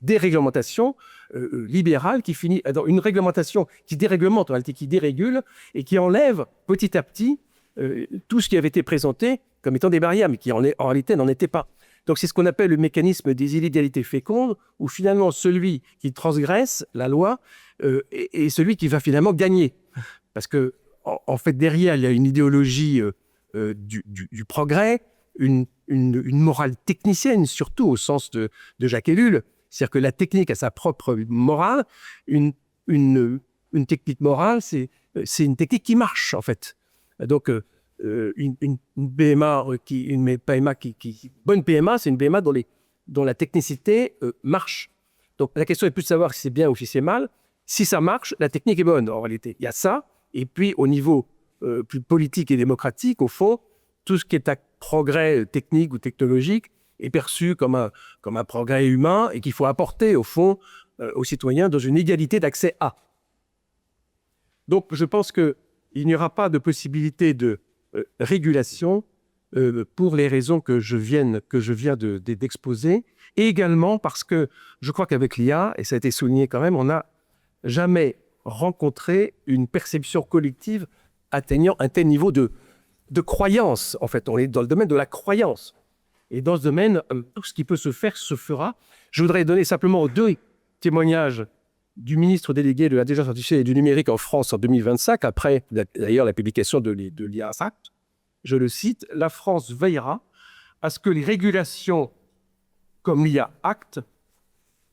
déréglementation libérale qui finit dans une réglementation qui déréglemente, en réalité, qui dérégule et qui enlève petit à petit tout ce qui avait été présenté comme étant des barrières, mais qui en réalité n'en était pas. Donc c'est ce qu'on appelle le mécanisme des inégalités fécondes, où finalement celui qui transgresse la loi est celui qui va finalement gagner. Parce que en fait, derrière, il y a une idéologie du progrès, une morale technicienne, surtout au sens de Jacques Ellul. C'est-à-dire que la technique a sa propre morale. Une technique morale, c'est une technique qui marche, en fait. Donc, une PMA bonne PMA, c'est une PMA dont la technicité marche. Donc la question est plus de savoir si c'est bien ou si c'est mal. Si ça marche, la technique est bonne en réalité. Il y a ça. Et puis au niveau plus politique et démocratique, au fond, tout ce qui est un progrès technique ou technologique est perçu comme un progrès humain et qu'il faut apporter au fond aux citoyens dans une égalité d'accès à. Donc je pense qu'il n'y aura pas de possibilité de régulation pour les raisons que je viens d'exposer, et également parce que je crois qu'avec l'IA, et ça a été souligné quand même, on n'a jamais rencontré une perception collective atteignant un tel niveau de croyance. En fait, on est dans le domaine de la croyance. Et dans ce domaine, tout ce qui peut se faire se fera. Je voudrais donner simplement 2 témoignages du ministre délégué de l'intelligence artificielle et du numérique en France en 2025, après d'ailleurs la publication de l'IA Act. Je le cite, « La France veillera à ce que les régulations comme l'IA Act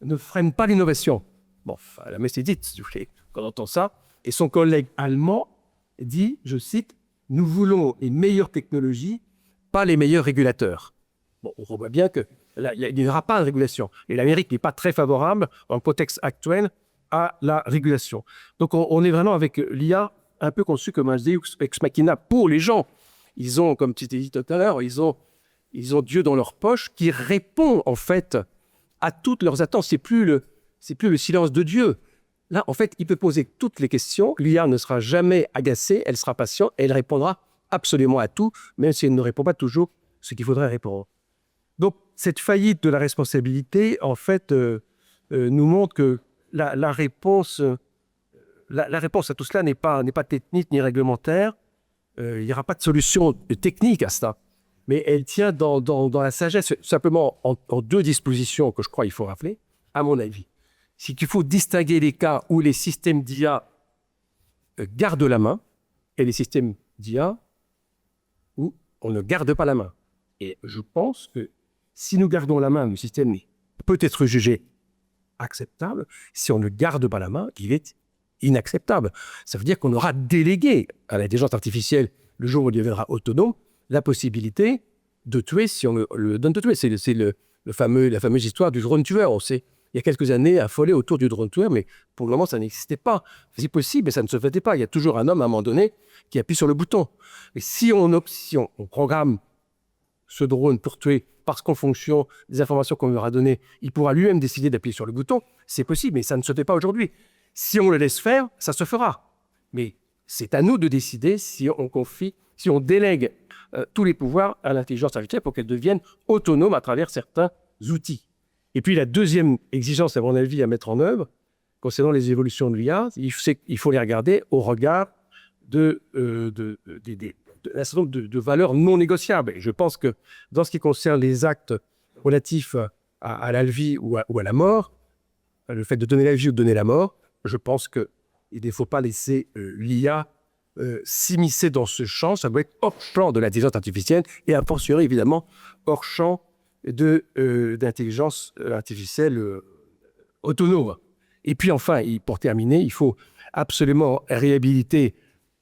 ne freinent pas l'innovation. » Bon, la messe est dite, quand on entend ça. Et son collègue allemand dit, je cite, « Nous voulons les meilleures technologies, pas les meilleurs régulateurs. » Bon, on voit bien qu'il n'y aura pas de régulation. Et l'Amérique n'est pas très favorable, dans le contexte actuel, à la régulation. Donc on est vraiment avec l'IA un peu conçu comme un Deus ex machina pour les gens. Ils ont, comme tu t'es dit tout à l'heure, ils ont Dieu dans leur poche qui répond en fait à toutes leurs attentes. C'est plus le silence de Dieu. Là, en fait, il peut poser toutes les questions. L'IA ne sera jamais agacée, elle sera patiente et elle répondra absolument à tout, même si elle ne répond pas toujours ce qu'il faudrait répondre. Donc, cette faillite de la responsabilité, en fait, nous montre que la réponse à tout cela n'est pas technique ni réglementaire. Il n'y aura pas de solution technique à cela. Mais elle tient dans la sagesse, simplement en 2 dispositions que je crois qu'il faut rappeler, à mon avis. C'est qu'il faut distinguer les cas où les systèmes d'IA gardent la main et les systèmes d'IA où on ne garde pas la main. Et je pense que si nous gardons la main, le système peut être jugé acceptable. Si on ne garde pas la main, il est inacceptable. Ça veut dire qu'on aura délégué à l'intelligence artificielle, le jour où elle deviendra autonome, la possibilité de tuer si on le donne de tuer. C'est la fameuse histoire du drone tueur. On sait, il y a quelques années, affolé autour du drone tueur, mais pour le moment, ça n'existait pas. C'est possible, mais ça ne se faisait pas. Il y a toujours un homme, à un moment donné, qui appuie sur le bouton. Et si on programme ce drone pour tuer, parce qu'en fonction des informations qu'on lui aura données, il pourra lui-même décider d'appuyer sur le bouton, c'est possible, mais ça ne se fait pas aujourd'hui. Si on le laisse faire, ça se fera. Mais c'est à nous de décider si on délègue tous les pouvoirs à l'intelligence artificielle pour qu'elle devienne autonome à travers certains outils. Et puis la deuxième exigence, à mon avis, à mettre en œuvre, concernant les évolutions de l'IA, il faut les regarder au regard d'un certain nombre de valeurs non négociables. Et je pense que dans ce qui concerne les actes relatifs à la vie ou à la mort, le fait de donner la vie ou de donner la mort, je pense qu'il ne faut pas laisser l'IA s'immiscer dans ce champ. Ça doit être hors champ de l'intelligence artificielle et a fortiori, évidemment, hors champ d'intelligence artificielle autonome. Et puis enfin, pour terminer, il faut absolument réhabiliter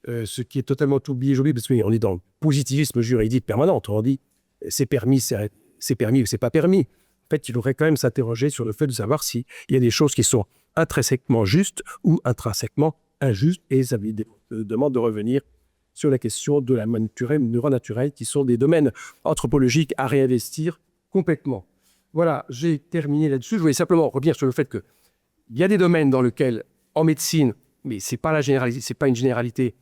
ce qui est totalement oublié aujourd'hui, parce qu'on est dans le positivisme juridique permanent. On dit c'est permis ou c'est pas permis. En fait, il faudrait quand même s'interroger sur le fait de savoir s'il y a des choses qui sont intrinsèquement justes ou intrinsèquement injustes, et ça demande de revenir sur la question de la neurone naturelle, qui sont des domaines anthropologiques à réinvestir complètement. Voilà, j'ai terminé là-dessus. Je voulais simplement revenir sur le fait qu'il y a des domaines dans lesquels, en médecine, mais c'est pas une généralité,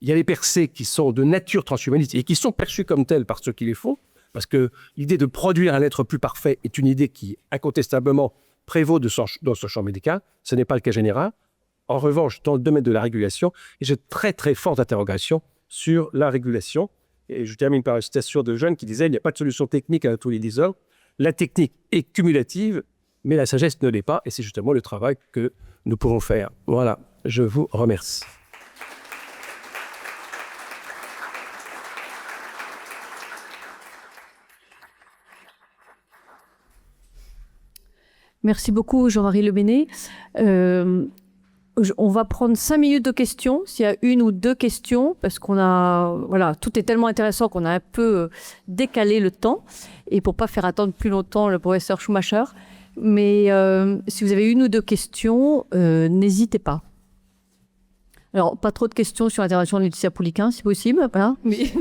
il y a des percées qui sont de nature transhumaniste et qui sont perçues comme telles par ceux qui les font, parce que l'idée de produire un être plus parfait est une idée qui, incontestablement, prévaut dans ce champ médical. Ce n'est pas le cas général. En revanche, dans le domaine de la régulation, j'ai de très très fortes interrogations sur la régulation. Et je termine par une citation de Jeune qui disait « Il n'y a pas de solution technique à tous les désordres. La technique est cumulative, mais la sagesse ne l'est pas. » Et c'est justement le travail que nous pourrons faire. Voilà, je vous remercie. Merci beaucoup, Jean-Marie Le Bennett. On va prendre 5 minutes de questions, s'il y a une ou deux questions, parce qu'on a, voilà, tout est tellement intéressant qu'on a un peu décalé le temps, et pour pas faire attendre plus longtemps le professeur Schumacher. Mais si vous avez une ou deux questions, n'hésitez pas. Alors, pas trop de questions sur l'intervention de Laetitia Pouliquen, si possible. Hein, mais...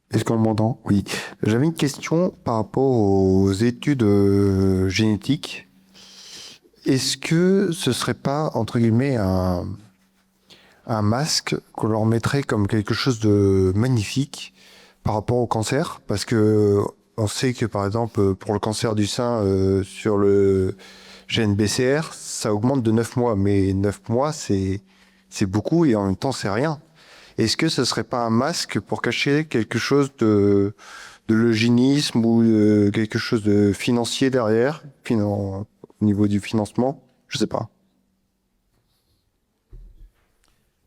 Est-ce qu'on m'entend? Oui. J'avais une question par rapport aux études génétiques. Est-ce que ce serait pas, entre guillemets, un masque qu'on leur mettrait comme quelque chose de magnifique par rapport au cancer? Parce que on sait que, par exemple, pour le cancer du sein, sur le gène BCR, ça augmente de 9 mois. Mais 9 mois, c'est beaucoup et en même temps, c'est rien. Est-ce que ce serait pas un masque pour cacher quelque chose de l'eugénisme ou quelque chose de financier derrière, au niveau du financement? Je sais pas.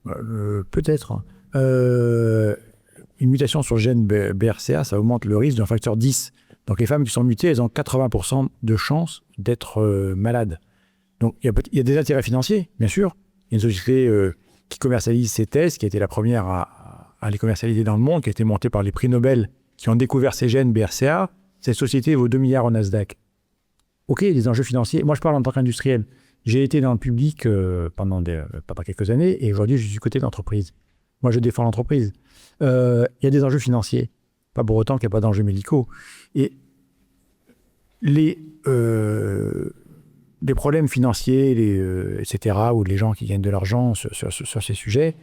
Peut-être. Une mutation sur le gène BRCA, ça augmente le risque d'un facteur 10. Donc les femmes qui sont mutées, elles ont 80% de chances d'être malades. Donc il y a des intérêts financiers, bien sûr. Il y a une société qui commercialise ces tests, qui a été la première à les commercialiser dans le monde, qui a été montée par les prix Nobel qui ont découvert ces gènes BRCA. Cette société vaut 2 milliards au Nasdaq. Ok, des enjeux financiers. Moi, je parle en tant qu'industriel. J'ai été dans le public pendant quelques années et aujourd'hui, je suis du côté de l'entreprise. Moi, je défends l'entreprise. Il y a des enjeux financiers, pas pour autant qu'il n'y a pas d'enjeux médicaux. Et les problèmes financiers, etc., ou les gens qui gagnent de l'argent sur ces sujets,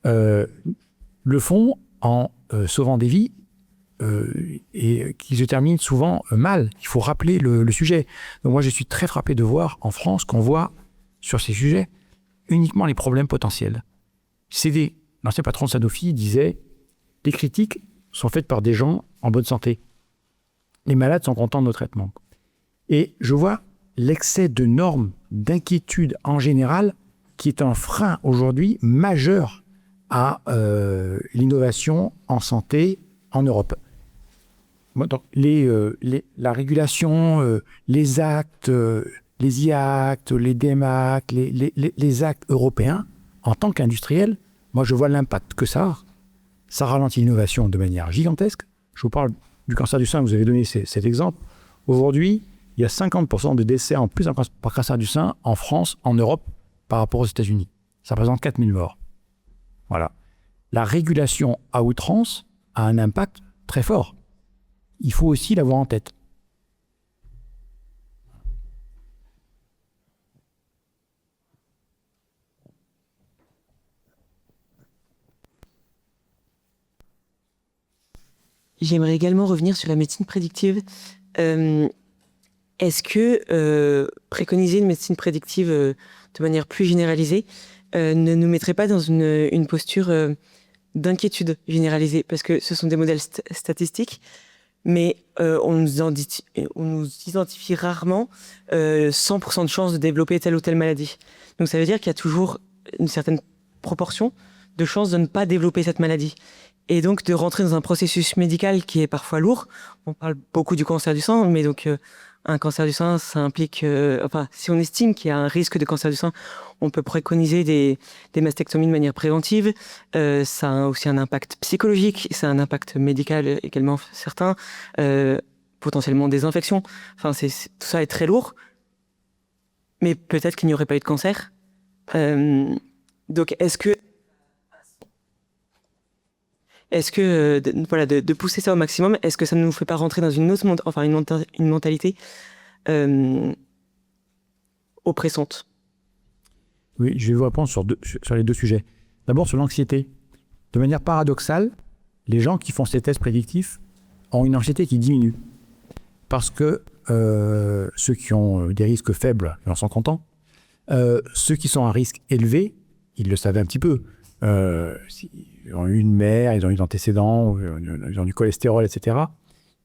le font en sauvant des vies et qui se terminent souvent mal. Il faut rappeler le sujet. Donc moi, je suis très frappé de voir en France qu'on voit sur ces sujets uniquement les problèmes potentiels. L'ancien patron de Sanofi disait « Les critiques sont faites par des gens en bonne santé. Les malades sont contents de nos traitements. » Et je vois l'excès de normes, d'inquiétude en général, qui est un frein aujourd'hui majeur à l'innovation en santé en Europe. Donc, la régulation, les actes, les IACT, les DMAC, les actes européens, en tant qu'industriel, moi je vois l'impact que ça a. Ça ralentit l'innovation de manière gigantesque. Je vous parle du cancer du sein, vous avez donné cet exemple. Aujourd'hui, il y a 50% de décès en plus par cancer du sein en France, en Europe, par rapport aux États-Unis. Ça représente 4000 morts. Voilà. La régulation à outrance a un impact très fort. Il faut aussi l'avoir en tête. J'aimerais également revenir sur la médecine prédictive. Est-ce que préconiser une médecine prédictive de manière plus généralisée ne nous mettrait pas dans une posture d'inquiétude généralisée? Parce que ce sont des modèles statistiques, mais on nous identifie rarement 100% de chances de développer telle ou telle maladie. Donc ça veut dire qu'il y a toujours une certaine proportion de chances de ne pas développer cette maladie. Et donc de rentrer dans un processus médical qui est parfois lourd. On parle beaucoup du cancer du sein, mais donc un cancer du sein, ça implique... si on estime qu'il y a un risque de cancer du sein, on peut préconiser des mastectomies de manière préventive. Ça a aussi un impact psychologique, ça a un impact médical également certain, potentiellement des infections. Enfin, tout ça est très lourd, mais peut-être qu'il n'y aurait pas eu de cancer. Donc, est-ce que de pousser ça au maximum, est-ce que ça ne nous fait pas rentrer dans une mentalité oppressante? Oui, je vais vous répondre sur les deux sujets. D'abord, sur l'anxiété. De manière paradoxale, les gens qui font ces tests prédictifs ont une anxiété qui diminue. Parce que ceux qui ont des risques faibles, ils en sont contents. Ceux qui sont à risque élevé, ils le savaient un petit peu. Ils ont eu une mère, ils ont eu des antécédents, ils ont du cholestérol, etc.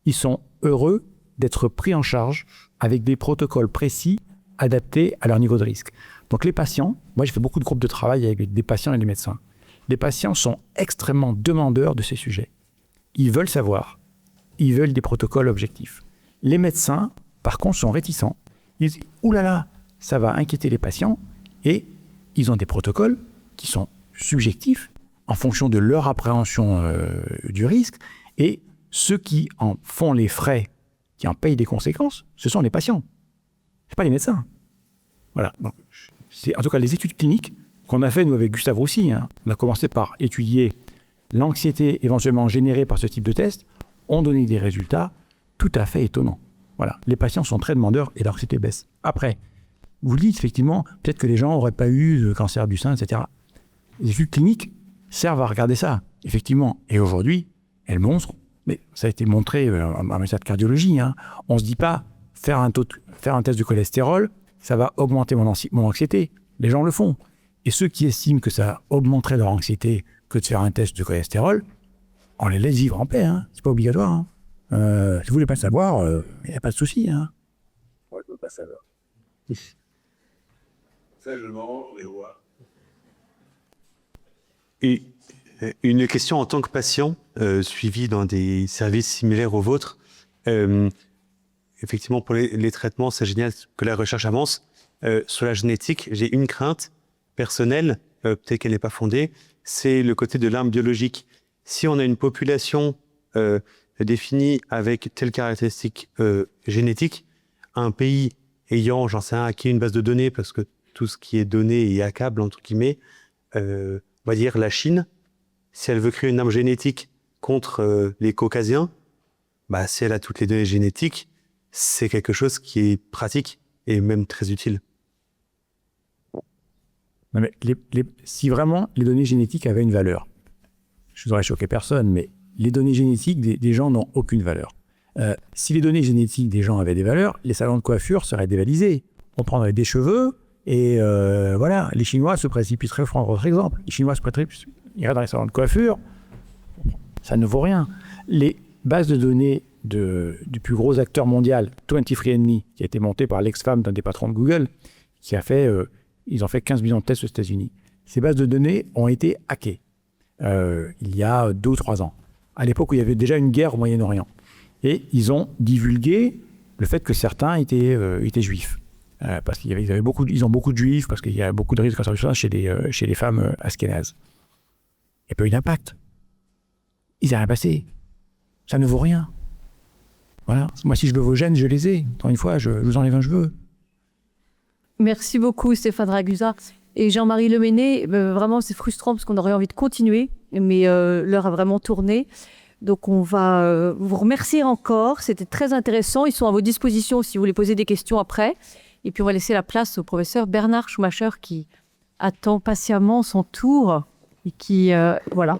Ils sont heureux d'être pris en charge avec des protocoles précis adaptés à leur niveau de risque. Donc les patients, moi j'ai fait beaucoup de groupes de travail avec des patients et des médecins. Les patients sont extrêmement demandeurs de ces sujets. Ils veulent savoir, ils veulent des protocoles objectifs. Les médecins, par contre, sont réticents. Ils disent « Ouh là là, ça va inquiéter les patients » et ils ont des protocoles qui sont subjectifs en fonction de leur appréhension du risque et ceux qui en font les frais, qui en payent des conséquences, ce sont les patients. Ce pas les médecins. Voilà. Donc, c'est en tout cas les études cliniques qu'on a fait, nous, avec Gustave Roussy. On a commencé par étudier l'anxiété éventuellement générée par ce type de test, ont donné des résultats tout à fait étonnants. Voilà. Les patients sont très demandeurs et l'anxiété baisse. Après, vous le dites, effectivement, peut-être que les gens n'auraient pas eu de cancer du sein, etc. Les études cliniques servent à regarder ça, effectivement. Et aujourd'hui, elles montrent, mais ça a été montré en matière de cardiologie, on ne se dit pas, faire un test de cholestérol, ça va augmenter mon anxiété. Les gens le font. Et ceux qui estiment que ça augmenterait leur anxiété que de faire un test de cholestérol, on les laisse vivre en paix. C'est pas obligatoire. Si vous voulez pas savoir, il n'y a pas de souci. Moi, je veux pas savoir. Ça, je m'en vais voir. Et une question en tant que patient, suivi dans des services similaires aux vôtres. Effectivement, pour les traitements, c'est génial que la recherche avance. Sur la génétique, j'ai une crainte personnelle, peut-être qu'elle n'est pas fondée, c'est le côté de l'arme biologique. Si on a une population définie avec telle caractéristique génétique, un pays ayant, j'en sais rien, acquis une base de données, parce que tout ce qui est donné est hackable, entre guillemets, on va dire la Chine, si elle veut créer une arme génétique contre les Caucasiens, bah, si elle a toutes les données génétiques, c'est quelque chose qui est pratique et même très utile. Non, mais si vraiment les données génétiques avaient une valeur, je n'aurais choqué personne, mais les données génétiques des gens n'ont aucune valeur. Si les données génétiques des gens avaient des valeurs, les salons de coiffure seraient dévalisés. On prendrait des cheveux et voilà, les Chinois se précipiteraient, prendre votre exemple, les Chinois se précipiteraient, iraient dans les salons de coiffure, ça ne vaut rien. Les bases de données du plus gros acteur mondial, 23andMe, qui a été monté par l'ex-femme d'un des patrons de Google, qui a fait, ils ont fait 15 millions de tests aux États-Unis. Ces bases de données ont été hackées il y a 2 ou 3 ans, à l'époque où il y avait déjà une guerre au Moyen-Orient. Et ils ont divulgué le fait que certains étaient juifs. Parce qu'ils avaient ils ont beaucoup de juifs, parce qu'il y a beaucoup de risques de cancer du sein chez les femmes ashkénazes. Il n'y a pas eu d'impact. Il n'y a rien passé. Ça ne vaut rien. Voilà. Moi, si je veux vos gènes, je les ai. Encore une fois, je vous enlève un cheveu. Merci beaucoup Stéphane Ragusa. Et Jean-Marie Leméné, vraiment c'est frustrant parce qu'on aurait envie de continuer, mais l'heure a vraiment tourné. Donc on va vous remercier encore, c'était très intéressant. Ils sont à vos dispositions si vous voulez poser des questions après. Et puis on va laisser la place au professeur Bernard Schumacher qui attend patiemment son tour et qui, voilà.